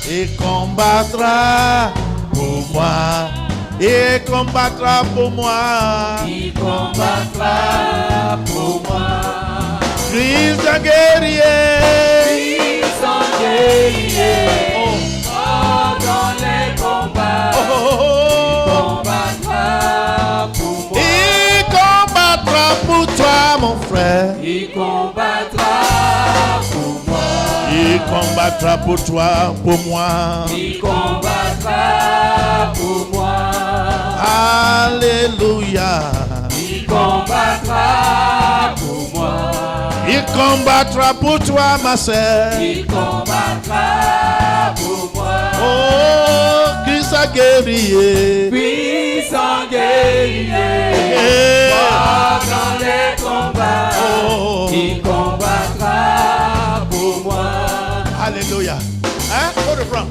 Il combattra pour moi. Il combattra pour moi. Il combattra pour moi. Christ un guerrier. Ils sont guerriers. Oh, dans les combats. Oh, oh, oh. Combattra pour moi. Il combattra pour toi, mon frère. Il combattra pour moi. Il combattra pour toi, pour moi. Il combattra pour moi. Alléluia. Il combattra pour moi. Il combattra pour toi, ma sœur. Il combattra pour moi. Oh, Christ a guerrier. Puissant guerrier. Eh, Fort dans les combats. Oh. Il combattra pour moi. Alléluia. Hein? Hold it from.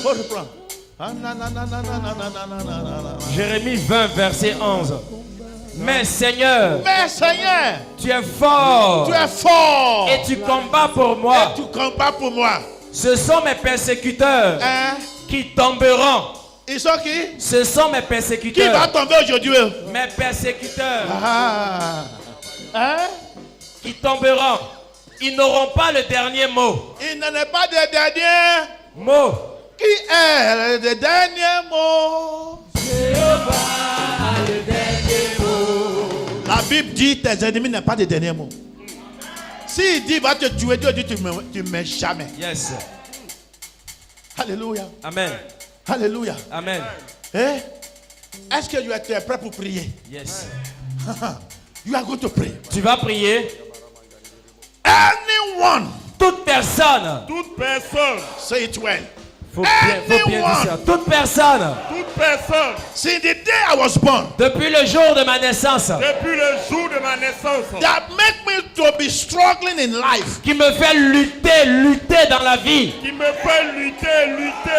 Hold it from. Jérémie 20, verset 11. Mais Seigneur, tu es fort. tu es fort. Et tu combats pour moi. Et tu combats pour moi. Ce sont mes persécuteurs Hein? qui tomberont. Ils sont qui? Ce sont mes Qui persécuteurs. va tomber aujourd'hui? Mes persécuteurs Ah. Hein? qui tomberont. Ils n'auront pas le dernier mot. Il n'en est pas de dernier. Mot. Qui est le dernier mot? La Bible dit tes ennemis n'ont pas de dernier mot. S'il dit va te tuer, Dieu dit tu ne mets jamais. Yes. Alléluia. Amen. Alléluia. Amen. Eh? Est-ce que tu es prêt pour prier? Yes. You are going to pray. Tu vas prier. Anyone. Toute personne. Toute personne, Say it well. Faut bien dire ça. Toute personne. toute personne, Since the day I was born, Depuis le jour de ma naissance. depuis le jour de ma naissance, that make me to be struggling in life. Qui me fait lutter dans la vie. qui me fait lutter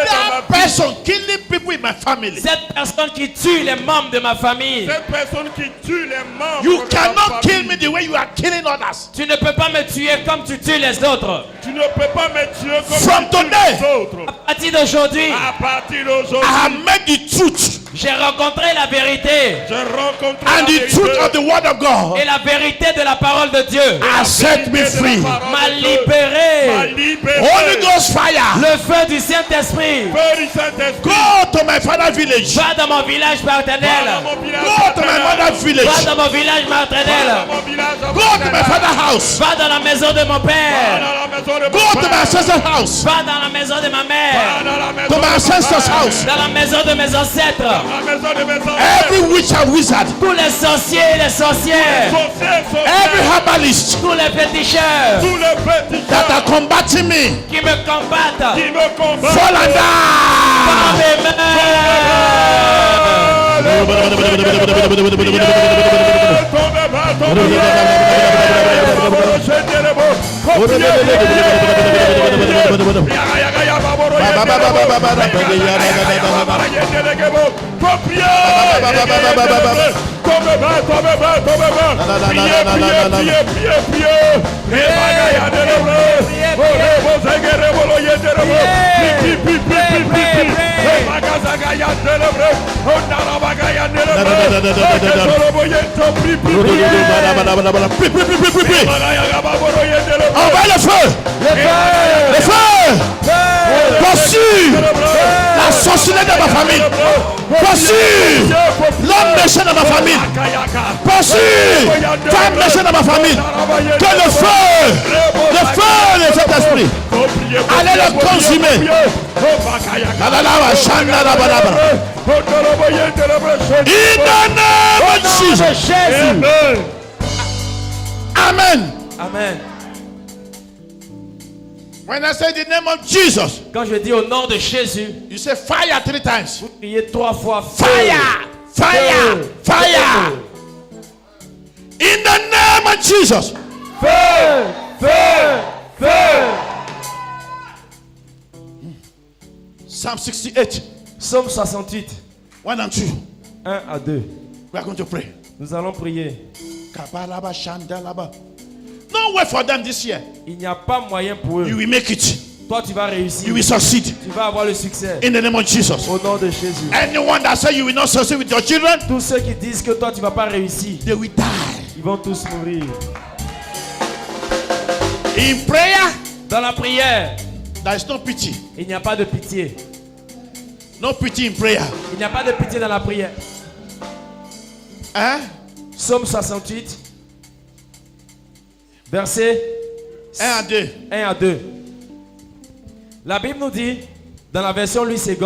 dans That ma vie. person killing people in my family. Cette personne qui tue les membres de ma famille. Cette personne qui tue les membres You de ma cannot kill famille. me the way you are killing others. Tu ne peux pas me tuer comme tu tues les autres. Tu ne peux pas me tuer comme From tu tues today. les autres. À partir d'aujourd'hui, À partir I d'aujourd'hui, have met the truth j'ai rencontré la vérité. j'ai rencontré and la the vérité. truth of the word of God Et la vérité de la parole de Dieu has set me free. m'a libéré. Holy Ghost fire. Le feu du Saint-Esprit. Go to my father's village. Va dans mon village paternel. Go to my mother's village. Va dans mon village maternel. Go to my father's house. Va dans la maison de mon père. Go to my sister's house. Va dans la maison de ma mère. To my ancestors' house. Dans la maison de mes ancêtres. Every witch and wizard. Tous les sorciers et les sorcières. Every herbalist Tous les féticheurs Tous les petits that are combating me. qui me combattent. qui me combattent. Fall and Par die. mes Envoie le feu. Le feu. Poursuis la sorcellerie de ma famille. Poursuis l'homme méchant de ma famille. Poursuis femme méchante de ma famille. Que le feu de cet esprit, allez le consumer. In the name of Jesus. Jésus. Amen. Amen. When I say the name of Jesus, Quand je dis au nom de Jésus, you say fire 3 times. vous criez 3 fois feu. Fire, fire, fire. In the name of Jesus. Feu, feu, feu. Psalm 68, Psaume 68, 1 and 2. 1 à 2. We are going to pray. Nous allons prier. Kabalaba, Shandalaba. No way for them this year. Il n'y a pas moyen pour eux. You will make it. Toi, tu vas réussir. You will succeed. Tu vas avoir le succès. In the name of Jesus. Au nom de Jésus. Anyone that say you will not succeed with your children, Tous ceux qui disent que toi, tu ne vas pas réussir, they will die. ils vont tous mourir. In prayer, Dans la prière, there is no pity. il n'y a pas de pitié. No pity in prayer. Il n'y a pas de pitié dans la prière. Hein? Psaume 68, verset 1 à 2. 1 à 2. La Bible nous dit, dans la version Louis II,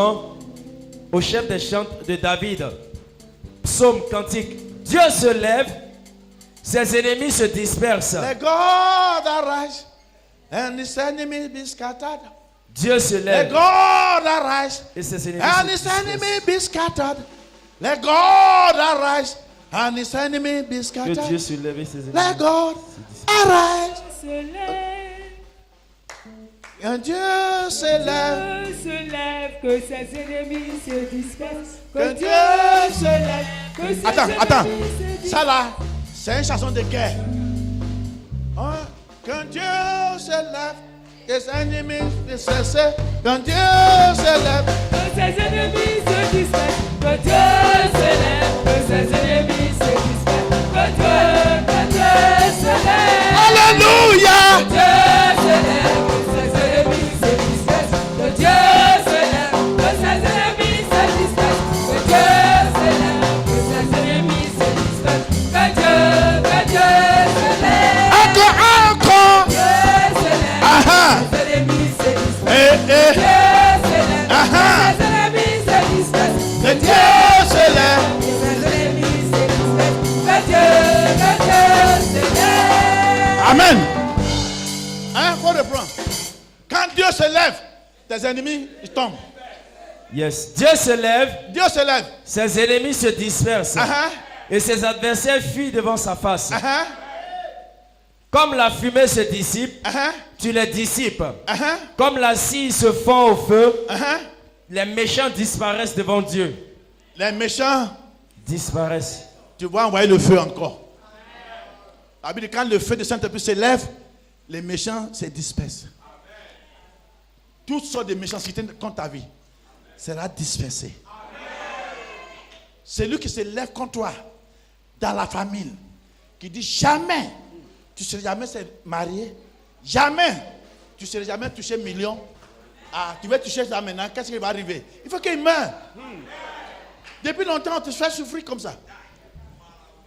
au chef des chants de David, psaume cantique, Dieu se lève, ses ennemis se dispersent. Let God arise and his enemy be scattered. Dieu se Let lève God arise et ses ennemis and se his dispersent. enemy be scattered. Let God arise and his enemy be Que Dieu scattered. se lève et ses ennemis. Let God arise. Se lève. Quand Dieu se lève, Dieu se lève, que ses ennemis se dispersent. Quand Dieu se lève. Que ses Attends. ennemis se dispersent. Ça là, c'est une chanson de guerre. Hein? Quand Dieu se lève, que ses ennemis se cessent. Quand Dieu se lève. Que ses ennemis se dispersent. Que Dieu se lève, que ses ennemis se dispersent. Que Dieu se lève. Alléluia. Que Dieu se lève, que ses ennemis se dispersent. Que Dieu se lève, que ses ennemis se dispersent. Que Dieu se lève, que ses ennemis se dispersent. Que Dieu se lève. Encore. Dieu se lève, Ah, que ses ennemis se dispersent. eh. Dieu se lève, Ah. que ses ennemis se dispersent. Que Dieu se lève. Que ses ennemis se dispersent. Que Dieu se lève. Amen. Hein, faut reprendre. Quand Dieu se lève, tes ennemis ils tombent. Yes. Dieu se lève, Dieu se lève. ses ennemis se dispersent. Ah, Et ses adversaires fuient devant sa face. ah, Comme la fumée se dissipe, ah, tu les dissipes. ah, Comme la cire se fond au feu, ah. les méchants disparaissent devant Dieu. Les méchants, Disparaissent. tu vas envoyer le feu encore. La Bible dit, quand le feu de Saint-Esprit se lève, les méchants se dispersent. Toutes sortes de méchancetés contre ta vie sera dispersée. Celui qui se lève contre toi dans la famille, qui dit jamais tu ne seras jamais marié, jamais tu ne seras jamais touché million. Ah, tu veux toucher ça maintenant, qu'est-ce qui va arriver? Il faut qu'il meure. Depuis longtemps, on te fait souffrir comme ça.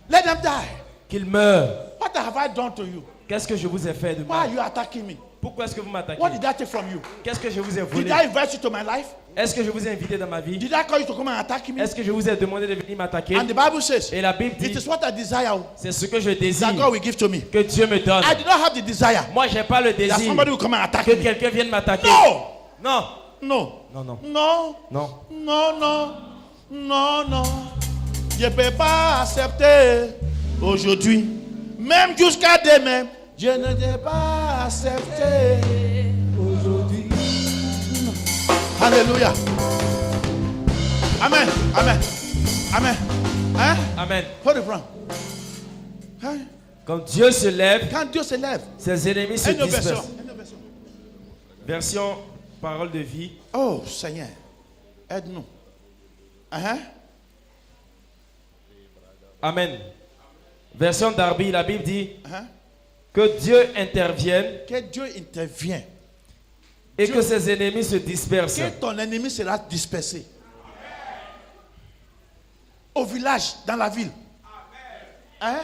Let them die. Qu'il meure. What have I done to you? Qu'est-ce que je vous ai fait de Why mal? are you attacking me? Pourquoi est-ce que vous m'attaquez? What did I take from you? Qu'est-ce que je vous ai volé? Did I invite you to my life? Est-ce que je vous ai invité dans ma vie? Did I call you to come and attack me? Est-ce que je vous ai demandé de venir m'attaquer? And the Bible says, Et la Bible it dit, is what I desire c'est ce que je that désire God will give to me. que Dieu me donne. I did not have the desire Moi, j'ai pas le that désir somebody will come and attack que me. quelqu'un vienne m'attaquer. No! Non, No. non, non, Non. non. Non, non. Non, non. Je ne peux pas accepter aujourd'hui. Même jusqu'à demain. Je ne peux pas accepter aujourd'hui. Alléluia. Amen. Amen. Amen. Hein? Amen. Faut reprendre. Hein? Quand Dieu se lève, Quand Dieu se lève. ses ennemis se Une version. dispersent. Une version. Version parole de vie. Oh Seigneur, aide-nous. Hein? Amen. Version Darby, la Bible dit Hein? que Dieu intervienne Que Dieu intervienne. et Dieu- que ses ennemis se dispersent. Que ton ennemi sera dispersé. Au village, dans la ville. Hein?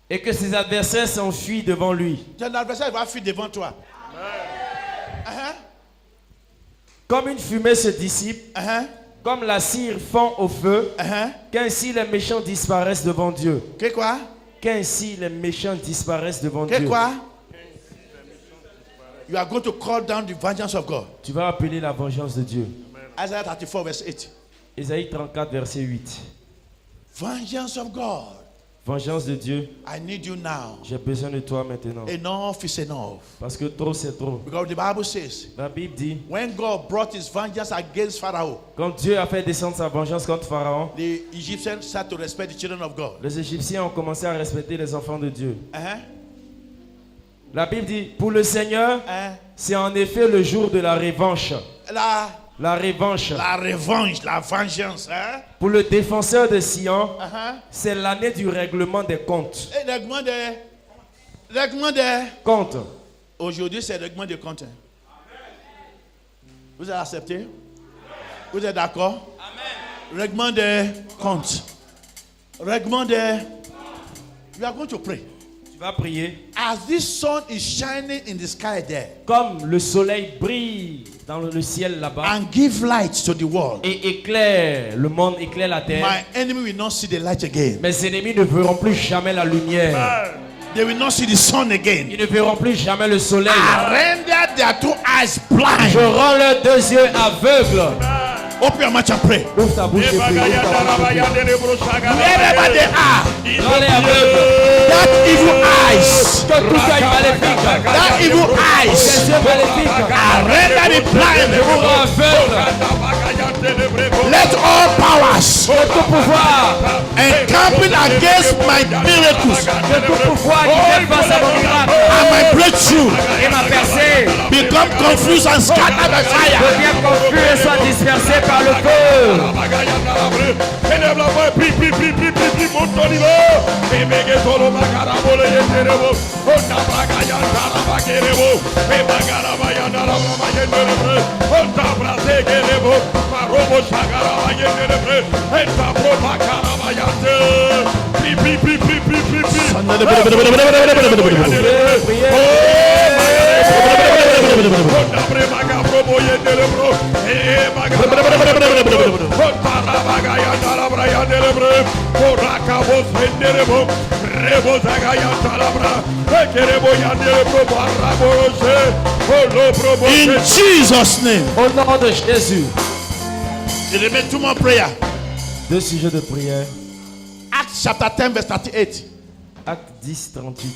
Et que ses adversaires s'enfuient devant lui. Ton adversaire va fuir devant toi. Hein? Comme une fumée se dissipe, Hein? comme la cire fond au feu, Hein? qu'ainsi les méchants disparaissent devant Dieu. Que quoi? Qu'ainsi les méchants disparaissent devant Que Dieu. quoi? You are going to call down the vengeance of God. Tu vas appeler la vengeance de Dieu. Isaiah 34 verse 8. Ésaïe 34, verset 8. Vengeance of God. Vengeance de Dieu, I need you now. j'ai besoin de toi maintenant. Enough is enough. Parce que trop c'est trop. Because the Bible says, La Bible dit, when God brought his vengeance against Pharaoh, quand Dieu a fait descendre sa vengeance contre Pharaon, the Egyptians started to respect the children of God. les Égyptiens ont commencé à respecter les enfants de Dieu. Hein? La Bible dit, pour le Seigneur, Hein? c'est en effet le jour de la revanche. La revanche. revanche, la vengeance. Hein? Pour le défenseur de Sion, Uh-huh. c'est l'année du règlement des comptes. Et règlement de... Comptes. Aujourd'hui, c'est le règlement de compte. Vous avez accepté? Vous êtes d'accord? Règlement de compte. Règlement de... You are going to pray. Tu vas prier. As this sun is shining in the sky there, Comme le soleil brille dans le ciel là-bas and give light to the world, et éclaire le monde, éclaire la terre, my enemy will not see the light again. mes ennemis ne verront plus jamais la lumière. They will not see the sun again. Ils ne verront plus jamais le soleil. I render their two eyes blind. Je rends leurs deux yeux aveugles. Open your mouth and pray. Ouvre ta bouche et prie. Ouvre ta bouche et prie. Wherever they are, Dans les aveugles, that evil eyes, que tout œil maléfique, that evil les eyes yeux maléfiques, are rendered blind. vous aveugle. Let all powers Que tout pouvoir, encamping against my miracles que tout pouvoir qui fait face à mon miracle and my breakthrough et ma percée become confused and scattered by fire. devient confus et soit dispersé par le feu. In Jesus' name. Au nom de Jésus. Je remets tout mon prayer. Deux sujets de prière. Acts chapter 10 verse 38. Acte 10, 38.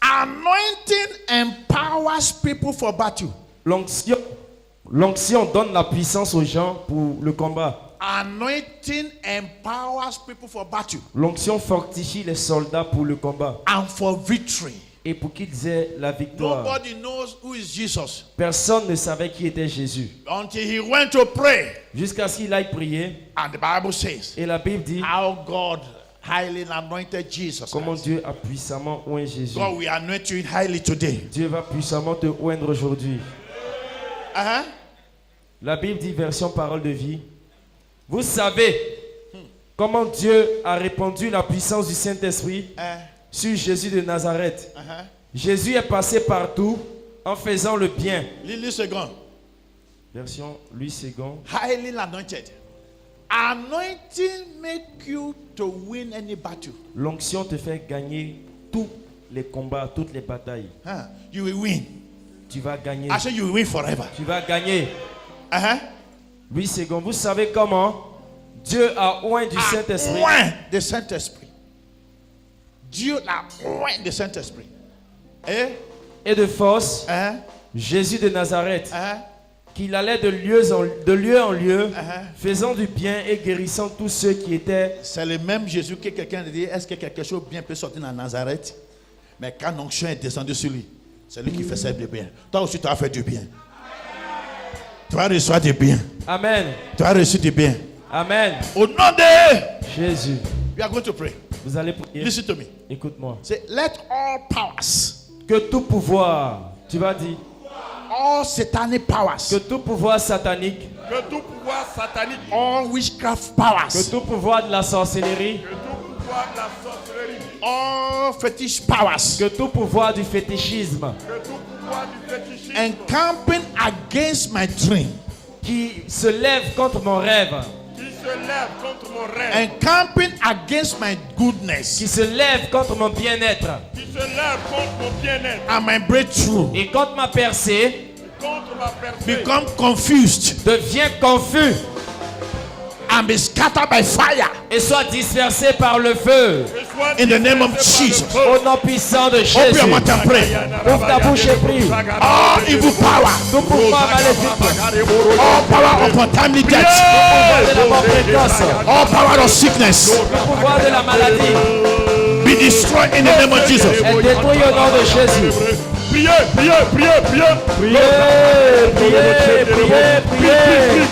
Anointing empowers people for battle. L'onction donne la puissance aux gens pour le combat. Anointing empowers people for battle L'onction fortifie les soldats pour le combat and for victory. et pour qu'ils aient la victoire. Nobody knows who is Jesus Personne ne savait qui était Jésus until he went to pray. jusqu'à ce qu'il aille prier. And the Bible says Et la Bible dit how God highly anointed Jesus. comment Dieu a puissamment oint Jésus. God will anoint you highly today. Dieu va puissamment te oindre aujourd'hui. La Bible dit, version parole de vie, vous savez comment Dieu a répandu la puissance du Saint-Esprit sur Jésus de Nazareth. Jésus est passé partout en faisant le bien. Lily Second. Version Louis II. Highly anointed. Anointing make you to win any battle. L'onction te fait gagner tous les combats, toutes les batailles. You will win. Tu vas gagner. I say you will win forever. Tu vas gagner. Louis II, vous savez comment Dieu a oint du Saint-Esprit. Oint de Saint-Esprit. Dieu l'a oint de Saint-Esprit. Et de force, Jésus de Nazareth, qu'il allait de lieu en lieu, faisant du bien et guérissant tous ceux qui étaient. C'est le même Jésus que quelqu'un dit, est-ce que quelque chose de bien peut sortir de Nazareth? Mais quand l'onction est descendue sur lui, c'est lui qui fait ça de bien. Toi aussi, tu as fait du bien. Tu as reçu du bien. Amen. Tu as reçu du bien. Amen. Au nom de Jésus. We are going to pray. Vous allez prier. Listen to me. Écoute-moi. Say, let all powers. Que tout pouvoir, tu vas dire. All satanic powers. Que tout pouvoir satanique. Que tout pouvoir satanique. All witchcraft powers. Que tout pouvoir de la sorcellerie. Que tout pouvoir de la sorcellerie. All fetish powers. Que tout pouvoir du fétichisme. Que tout pouvoir du fétichisme. Encamping against my dream. Qui se lève contre mon rêve. Qui se lève contre mon rêve. Encamping against my goodness. Qui se lève contre mon bien-être. Qui se lève contre mon bien-être. And my breakthrough. Et contre ma percée. Contre ma percée. Become confused. Devient confus. And be scattered by fire. Et soit dispersé par le feu. In the name of Jesus. Au nom puissant de Jésus. Open your mouth and pray. Ouvre ta bouche et prie. All evil power. Tout pouvoir maléfique. All power of untimely death. Tout pouvoir de la mort précoce. All power of sickness. Tout pouvoir de la maladie. Be destroyed in the name of Jesus. Est détruit au nom de Jésus. Priez, priez, priez, priez. Priez, priez, priez, priez.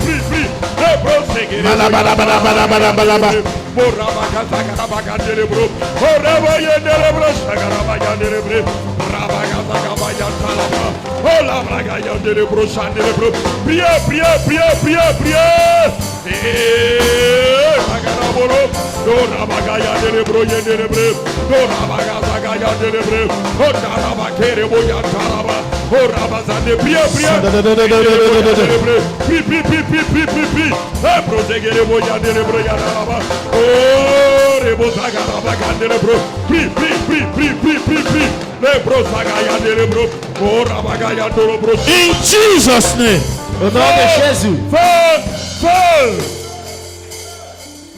In Jesus' name. Au nom de Jésus. Feu.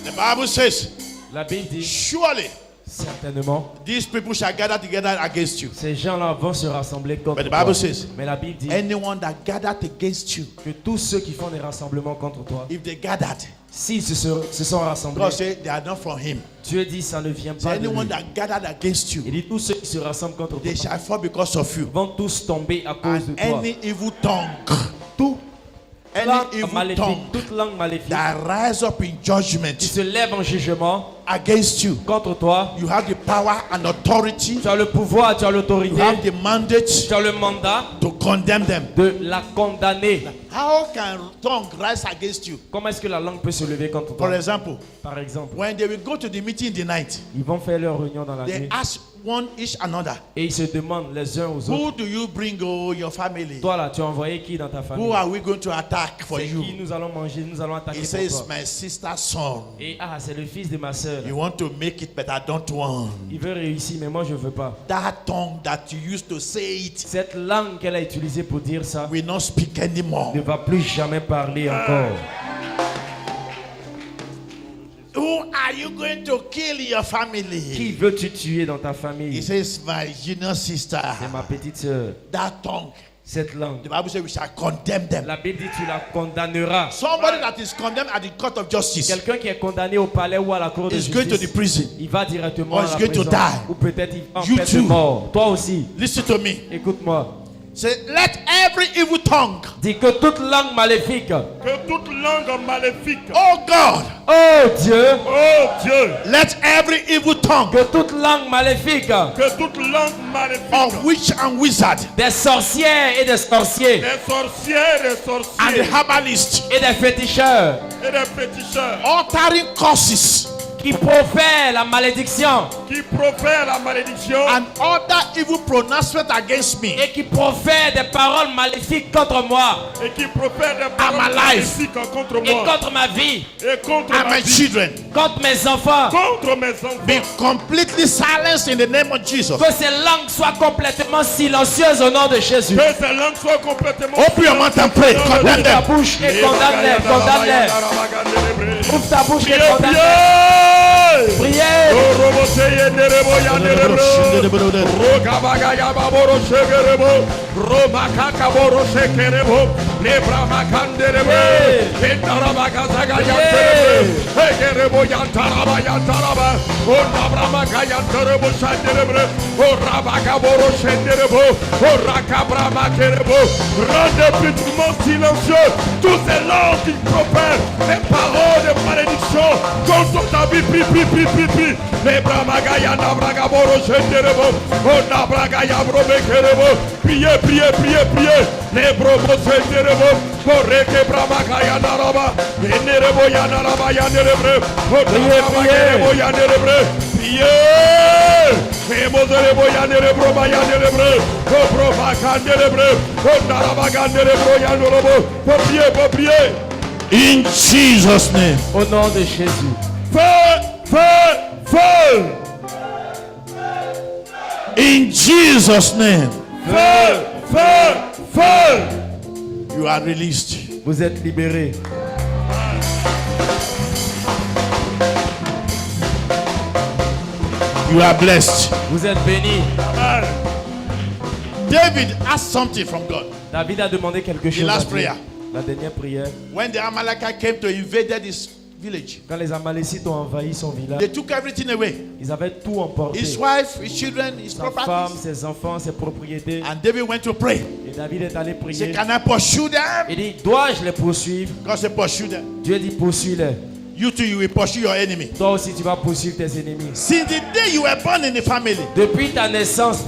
The Bible says, La Bible dit, surely certainement, these people shall gather together against you. ces gens-là vont se rassembler contre But the toi. Bible says, Mais la Bible dit anyone that gathered against you, que tous ceux qui font des rassemblements contre toi, if they gathered, s'ils se sont rassemblés, God said they are not from him. Dieu dit ça ne vient So pas de lui. anyone that gathered against you, Il dit tous ceux qui se rassemblent contre they toi shall fall because of you. vont tous tomber à cause de And toi. any evil tongue, Toute any langue evil maléfique, tongue toute langue maléfique that rise up in qui judgment se lève en jugement against you, contre toi, you have the power and authority, tu as le pouvoir, tu as you l'autorité, have the mandate tu as le mandat to condemn them. de la condamner. How can tongue rise against you? Comment est-ce que la langue peut se lever contre For toi? example, Par exemple, when they will go to the meeting in the night, ils vont faire leur réunion dans la they nuit ask one each another, et ils se demandent les uns aux autres, who do you bring, oh, your family? toi là, tu as envoyé qui dans ta famille? Who are we going to attack for C'est qui you? nous allons manger, nous allons attaquer He pour says, toi. my sister's son. Et c'est le fils de ma soeur. You want to make it, but I don't want. Il veut réussir, mais moi je veux pas. That tongue that you used to say it Cette langue qu'elle a utilisée pour dire ça will not speak anymore. ne va plus jamais parler encore. Who are you going to kill in your Qui family? veux-tu tuer dans ta He famille? says, my junior sister. C'est ma petite soeur. That tongue. Cette langue. The Bible says we shall condemn them. La Bible dit tu la condamneras. Somebody that is condemned at the court of justice Quelqu'un qui est condamné au palais ou à la cour de is going to the justice, prison. il va directement Or à is la going to prison. die. Ou peut-être il va en You peine de too. mort. Toi aussi, Listen to me. écoute-moi. Say, let every evil tongue, Dis que toute langue maléfique, Que toute langue maléfique. oh God, oh Dieu, Oh Dieu. let every evil tongue que toute langue maléfique Que toute langue maléfique. of witch and wizard des sorcières et des sorciers Des sorcières et and the sorciers. herbalists et des féticheurs Et des féticheurs. uttering curses qui profèrent la malédiction Qui profèrent la malédiction. and other evil pronouncements against me et qui profèrent des paroles maléfiques contre moi Et qui profèrent des my paroles life. maléfiques contre et moi. contre ma vie, Et contre and ma my vie. children contre mes enfants. Contre mes enfants. be completely silenced in the name of Jesus. Que ces langues soient complètement silencieuses au nom de Jésus. Que ces langues soient complètement. Open your mouth and pray. Condemn Ouvre ta them. bouche et condamne-les, condamne-les. Ouvre ta bouche et condamne-les. Priez. Rendez publiquement silencieux tous ces langues qui profèrent les paroles de malédiction contre ta vie, les bramagayana bragaboro shenderebo, ona bragaya brobekerebo, priez, les brobo shenderebo, poreke bramagayana raba, enerebo yana raba yanerebre, ona bragayebo yanerebre, priez, emozerebo yanerebro bayanerebre, obro bakanerebre, ona raba ganerebro yanerobo, pour prier. In Jesus' name. Au nom de Jésus. Feu. In Jesus' name. Feu. You are released. Vous êtes libérés. You are blessed. Vous êtes bénis. David asked something from God. David a demandé quelque chose. last à Dieu. prayer. La dernière prière. When the Amalekite came to invade his village, Quand les Amalécites ont envahi son village, they took everything away. ils avaient tout emporté. His wife, his children, his Sa femme, properties. ses enfants, ses propriétés. And David went to pray. Et David est allé He prier. said, can I pursue them? Il dit, dois-je les poursuivre? God said, pursue them. Dieu dit, poursuis-les. You too, you will pursue your enemy. Toi aussi, tu vas poursuivre tes ennemis. Since the day you were born in the family, Depuis ta naissance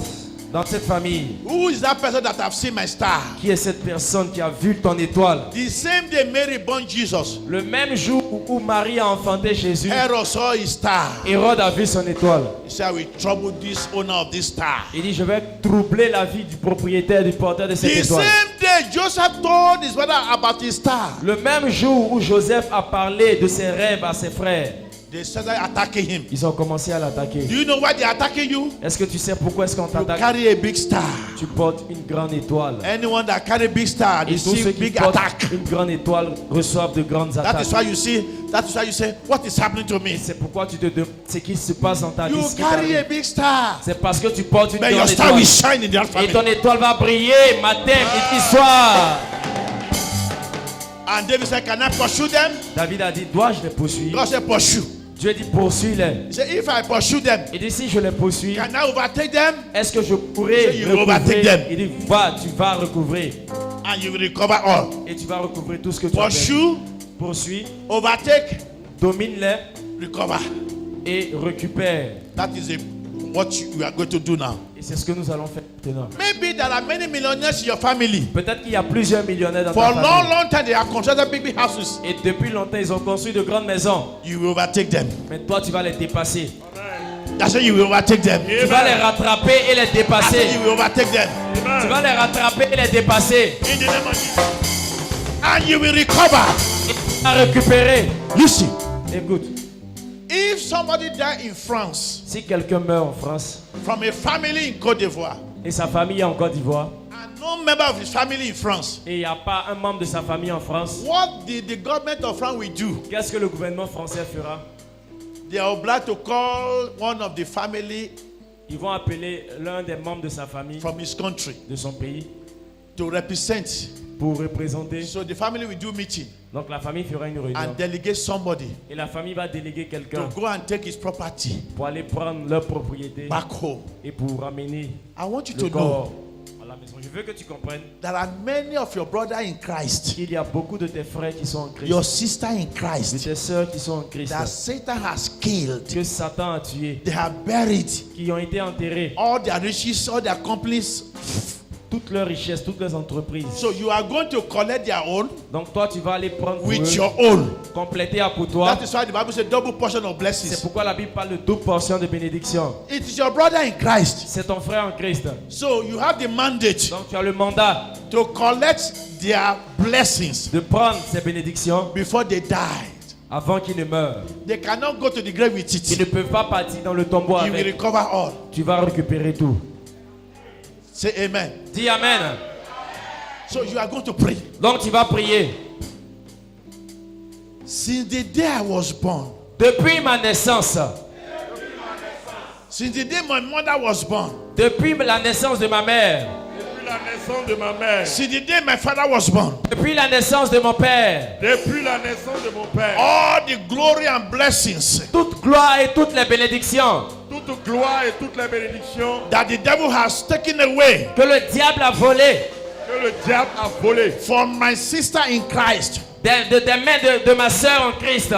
dans cette famille, who is that person that have seen my star? qui est cette personne qui a vu ton étoile? The same day Mary born Jesus, Le même jour où Marie a enfanté Jésus, Herod saw his star. Hérode a vu son étoile. He said, I will trouble this owner of this star. Il dit, je vais troubler la vie du propriétaire, du porteur de cette The étoile. same day Joseph told his brother about his star. Le même jour où Joseph a parlé de ses rêves à ses frères, they started attacking him. Ils ont commencé à l'attaquer. Do you know why they're attacking you? Est-ce que tu sais pourquoi est-ce qu'on You t'attaque? carry a big star. Tu portes une grande étoile. Anyone that carry big star, they Et tous see ceux qui big portent attack. une grande étoile reçoivent de grandes That attaques. is why you see. That is why you say, what is happening to me? C'est pourquoi tu te demandes ce qui se passe dans ta vie. You ce qui carry a t'arrive. big star. C'est parce que tu portes une But your grande star étoile. will shine in their Et family. ton étoile va briller matin, midi, soir. And David said, can I pursue them? David a dit, dois-je les poursuivre? God said, pursue. Dieu dit, poursuis-les. He said, if I pursue them, Il dit, si je les poursuis, can I overtake them? est-ce que je pourrais So you overtake them. recouvrir? Il dit, va, tu vas recouvrir. And you will recover all. Et tu vas recouvrir tout ce que tu as perdu. Pursue, Poursuis, overtake, domine-les recover. et récupère. That is what you are going to do now. Et c'est ce que nous allons faire maintenant. Maybe there are many millionaires in your family. Peut-être qu'il y a plusieurs millionnaires dans For ta a long, famille. long time, they have constructed big houses. Et depuis longtemps, ils ont construit de grandes maisons. You will overtake them. Mais toi, tu vas les dépasser. That's why you will overtake them. Tu vas les rattraper et les I said dépasser. you will overtake them. Tu vas les rattraper et les dépasser. In the name of Jesus. And you will recover. Et tu vas récupérer. Listen. Écoute, If somebody die in France si quelqu'un meurt en France from a family in Côte d'Ivoire, et sa famille est en Côte d'Ivoire and no member of his family in France, et il n'y a pas un membre de sa famille en France, what the government of France will do? qu'est-ce que le gouvernement français fera? They are obliged to call one of the family Ils vont appeler l'un des membres de sa famille, from his country de son pays, to represent. pour représenter. So the family will do meeting Donc la famille fera une réunion. and delegate somebody Et la famille va déléguer quelqu'un to go and take his property pour aller prendre leur propriété back home. et pour ramener I want you le to know corps à la maison. Je veux que tu comprennes there are many of your brothers in Christ, qu'il y a beaucoup de tes frères qui sont en Christ, your sisters in de Christ, tes sœurs qui sont en Christ, that Satan has killed. que Satan a tué, They have buried qui ont été enterrés, all their riches, all their companies. toutes leurs richesses, toutes leurs entreprises. So you are going to collect their own Donc toi, tu vas aller prendre pour with eux, your own. compléter à pour toi. That is why the Bible says double portion of C'est blessings. pourquoi la Bible parle de double portion de bénédiction. It is your brother in Christ. C'est ton frère en Christ. So you have the mandate Donc tu as le mandat to collect their blessings de prendre ces bénédictions before they die. avant qu'ils ne meurent. They cannot go to the grave with Ils it. ne peuvent pas partir dans le tombeau You will avec. recover all. Tu vas récupérer tout. Say amen. Dis Amen. So you are going to pray. Donc tu vas prier. Since the day I was born, Depuis ma naissance, since the day my mother was born, depuis la naissance de ma mère, Depuis la naissance de ma mère, since the day my father was born, depuis la naissance de mon père, depuis la naissance de mon père, all the glory and blessings toute gloire et toutes les bénédictions toute gloire et toute la bénédiction that the devil has taken away que le diable a volées que le diable a volé from my sister in Christ, des mains de ma soeur en Christ,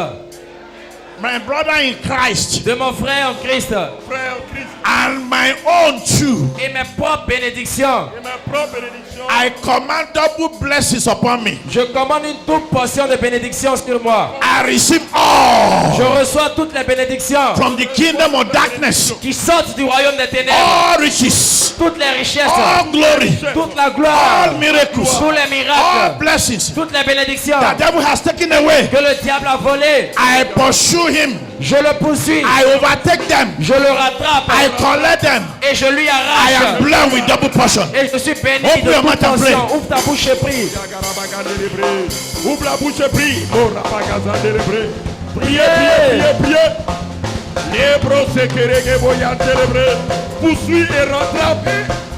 my brother in Christ, de mon frère en Christ frère en Christ and my own too, et mes propres bénédictions. et ma propre bénédiction, I command double blessings upon me. Je commande une double portion de bénédictions sur moi. I receive all Je reçois toutes les bénédictions from the kingdom of darkness, qui sortent du royaume des ténèbres, all riches, toutes les richesses, all glory, toute la gloire, all miracles, tous les all miracles, blessings toutes les bénédictions the devil has taken away. que le diable a volées. I pursue him. Je le poursuis, I overtake them. je le rattrape I collect them. et je lui I am arrache. blessed with double portion. Et je suis béni Open de your mouth toute and pray. portion. Ouvre ta bouche et prie. ouvre la bouche et prie. Priez, priez, priez, priez. Lebro sekerege boyan célébré. Poursuis et rattrape.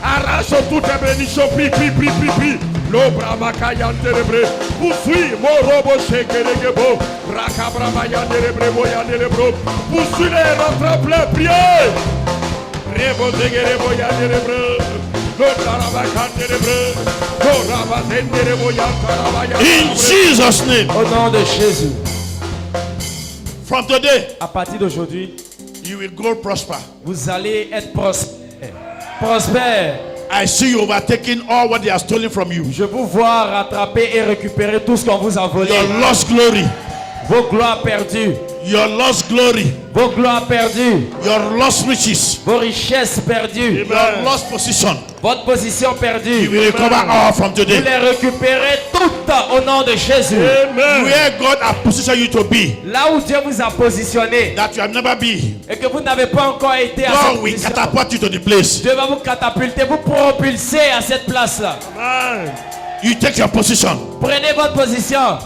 Arrache toute bénédiction. Prie, prie, prie, prie, prie. L'obra makayan célébré. Poursuis mon robo sekerege bo. Rakabra bayan célébré boyan célébré. Poursuis et rattrape-les. Priez. Rebo segere boyan célébré. In Jesus' name. Au nom de Jésus. From today, À partir d'aujourd'hui, you will grow prosper. vous allez être prospère. Prospère. I see you overtaking all what they are stolen from you. Je vous vois rattraper et récupérer tout ce qu'on vous a volé. Your lost glory, Vos gloires perdues, your lost glory, vos gloires perdues, your lost riches, vos richesses perdues, your lost position, votre position you perdue, will recover all from vous today. les récupérez toutes au nom de Jésus. Where God has positioned you to be, Là où Dieu vous a positionné that you have never been, et que vous n'avez pas encore été à cette God will position, catapult you to the place. Dieu va vous catapulter, vous propulser à cette place-là. You take your position. Prenez votre position.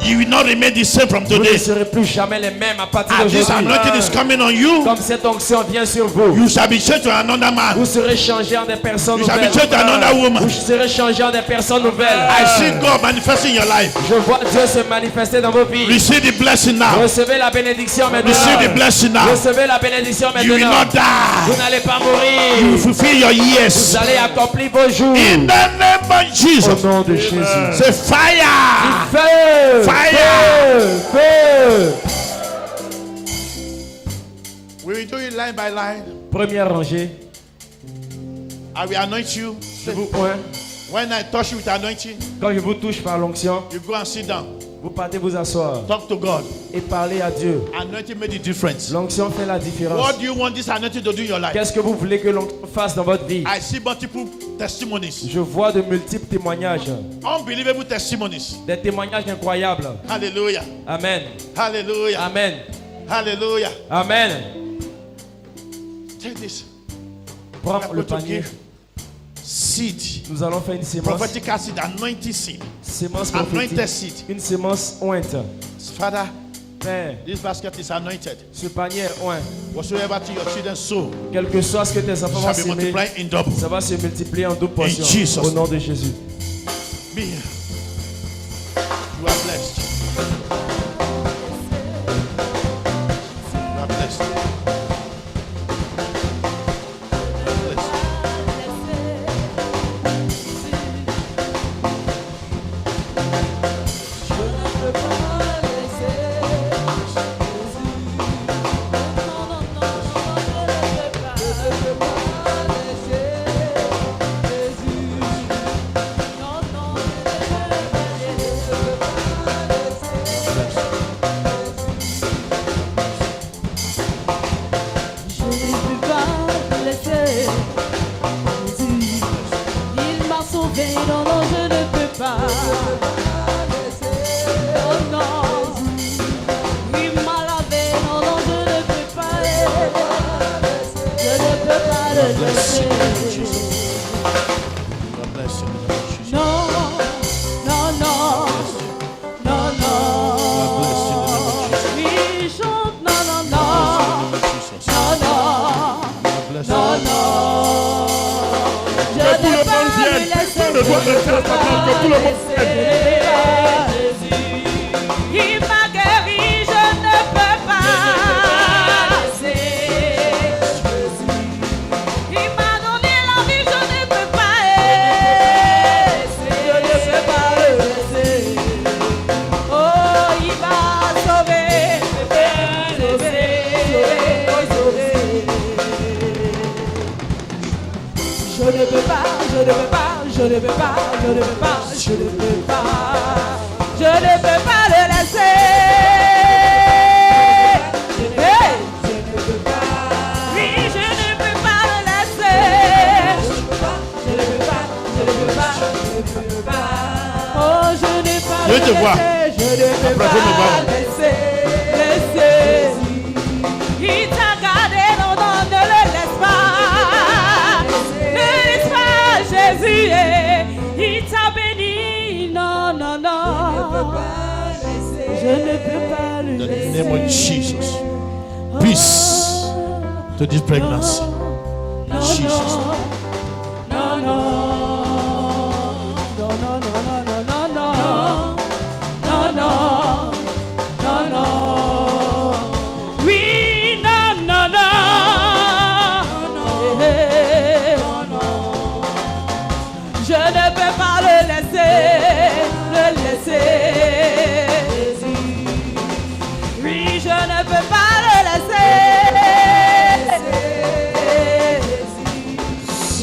You will not remain the same from Vous ne today. serez plus jamais les mêmes à partir As this d'aujourd'hui. anointing is coming on you, Comme cette onction vient sur vous, you shall be changed to another man. vous serez changés en des personnes You shall be nouvelles. changed to another woman. Vous serez changés en des personnes nouvelles. I see God manifesting in your life. Je vois Dieu se manifester dans vos vies. Receive the blessing now. Recevez la bénédiction maintenant. Receive the blessing now. Recevez la bénédiction You will maintenant. not die. Vous n'allez pas You will mourir. fulfill your Vous years. allez accomplir vos jours. In the name of Au Jesus. nom de Jésus. Say fire. Feu! Fire. Feu! We will do it line by line. Première rangée. I will anoint you. Je vous pointe. When I touch you with anointing, Quand je vous touche par l'onction, you go and sit down. vous partez vous asseoir Talk to God. et parlez à Dieu. Anointing made the difference. L'onction fait la différence. What do you want this anointing to do in your life? Qu'est-ce que vous voulez que l'onction fasse dans votre vie? I see multiple testimonies. Je vois de multiples témoignages. Unbelievable testimonies. Des témoignages incroyables. Hallelujah. Amen. Hallelujah. Amen. Hallelujah. Amen. Take this. Prends We are le going to panier. give seed. Nous allons faire une sémence. Prophetic seed, anointing seed. Sémence Anointed prophétique. seed. Une sémence ointe. Father, Père, this basket is anointed. ce panier est oint. Whatsoever to your children sow Quel que soit ce que tes enfants vont shall be s'aimer, multiplied in double. ça va se multiplier en double portion. Jesus' Au nom de Jésus. Be here. You are blessed. You are blessed. You are blessed. Non, non, je ne peux pas. Oh non, il m'a lavé. Non, non, je ne peux pas. Je ne peux pas le laisser. You are blessed in the name of Jesus. Non, non, non, non, non. Oui, chante. Non, non, non, Jesus. non, non, Bless non, non. Je ne peux pas le laisser. Ne doit rester à sa place, que tout le monde vienne. Il m'a guéri, je ne peux pas. Il m'a donné la vie, je ne peux pas. Je ne peux pas le laisser. Oh, il m'a sauvé, sauvé, sauvé. Je ne peux pas, je ne peux pas, je ne peux pas, je ne peux pas, je ne peux pas. Je ne peux pas le laisser. Hey! Je ne peux pas. Oui, je ne peux pas le laisser. Je ne peux pas, je ne peux pas, je ne peux pas, je ne peux pas. Oh, je n'ai pas Je le te vois. laisser. Je ne peux Après, je me vois. pas laisser. Laisser. Il t'a gardé, non, non, ne le laisse pas. Ne laisse pas Jésus. Il t'a béni, non, non, non. Je ne peux pas le In the laisser. name of Jesus. Peace to this pregnancy. Non, Jesus. non, non, non, non, non, non, non, non, non, non, non, non. Oui, non, non, non, je ne peux pas le laisser, le laisser. Oui, je ne peux pas le laisser.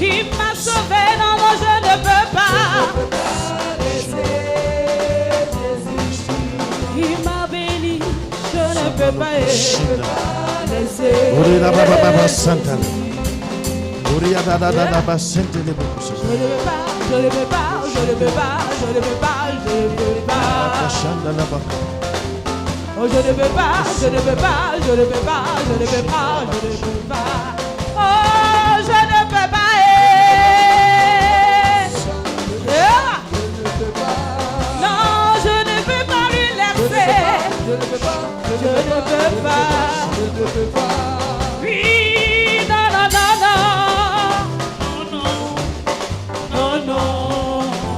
Il m'a sauvé, non, non, je ne peux pas. Il m'a béni, je ne peux pas laisser. Je ne peux pas, je ne peux pas, je ne peux pas, je ne peux pas. Oh, je ne peux pas, je ne peux pas, je ne peux pas, je ne peux pas, je ne peux pas. Oh, je ne peux pas. Non, je ne peux pas lui laisser. Je ne peux pas, je ne peux pas. Oui, non, non, non, non. Non, non.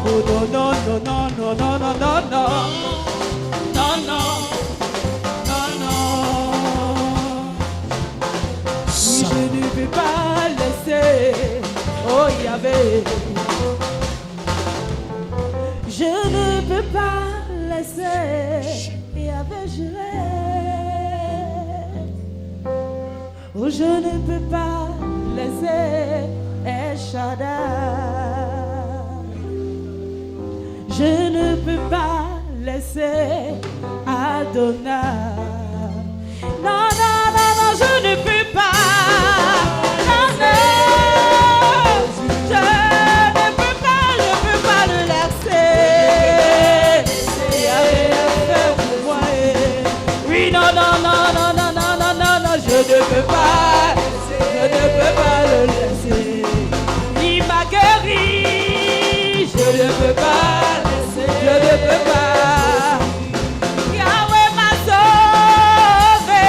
Oh, non, non, non, non, non, non, non, non, non. Non, non. Non, non. Oui, je ne peux pas laisser. Oh, Yahvé. Je ne peux pas laisser. Yahvé, je l'ai. Oh, je ne peux pas laisser. El Shaddai. Je ne peux pas laisser Adonai. Non, non, non, non, je ne peux pas. Non, non, je ne peux pas le laisser. Il avait fait pour moi. Oui, non, non, non, non, non, non, non, non, non, je ne peux pas. Je ne peux pas le laisser. Il m'a guéri. Je ne peux pas. Je ne peux pas. Yahweh m'a sauvé.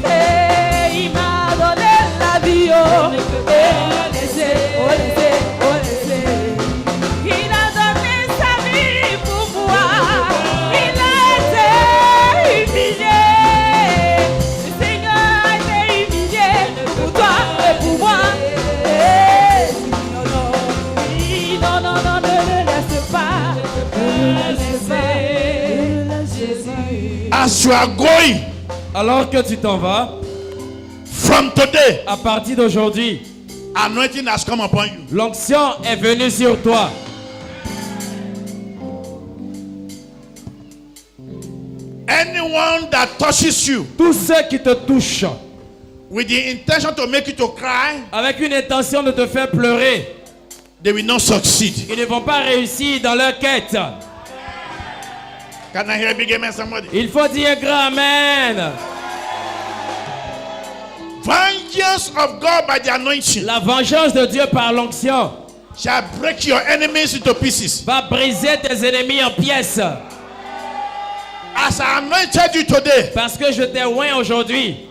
Et il m'a donné la vie. Oh, laissez, oh, laissez, oh, laissez. Il a donné sa vie pour moi. Il a été humilié. Le Seigneur a été humilié pour toi et pour moi. Non, non, non, ne le laisse pas. Ne le laisse pas. Jésus. As you are going Alors que tu t'en vas, from today, à partir d'aujourd'hui, anointing has come upon you. l'onction est venue sur toi. Anyone that touches you Tous ceux qui te touchent with the intention to make you to cry, avec une intention de te faire pleurer, they will not succeed. ils ne vont pas réussir dans leur quête. Can I hear a big amen, somebody? Il faut dire un grand amen. Vengeance of God by the anointing La vengeance de Dieu par l'onction shall break your enemies into pieces. va briser tes ennemis en pièces. As I anointed you today, Parce que je t'ai oint aujourd'hui.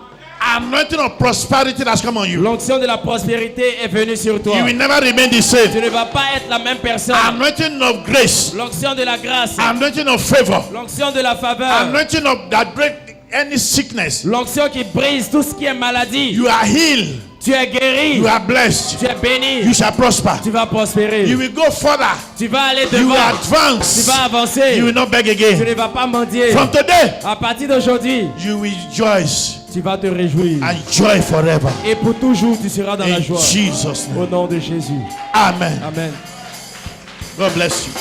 anointing of prosperity has come on you. L'onction de la prospérité est venue sur toi. You will never remain the same. Tu ne vas pas être la même personne. Anointing of grace, L'onction de la grâce. anointing of favor, L'onction de la faveur. anointing of that break any sickness. L'onction qui brise tout ce qui est maladie. You are healed. Tu es guéri. You are blessed. Tu es béni. You shall prosper. Tu vas prospérer. You will go further. Tu vas aller You will devant. Tu advance. vas avancer. You will not beg Tu again. ne vas pas mendier. From today, À partir d'aujourd'hui, you will rejoice tu vas te réjouir. and joy forever. Et pour toujours, tu seras dans la In joie. Jesus' Au name. nom de Jésus. Amen. Amen. God bless you.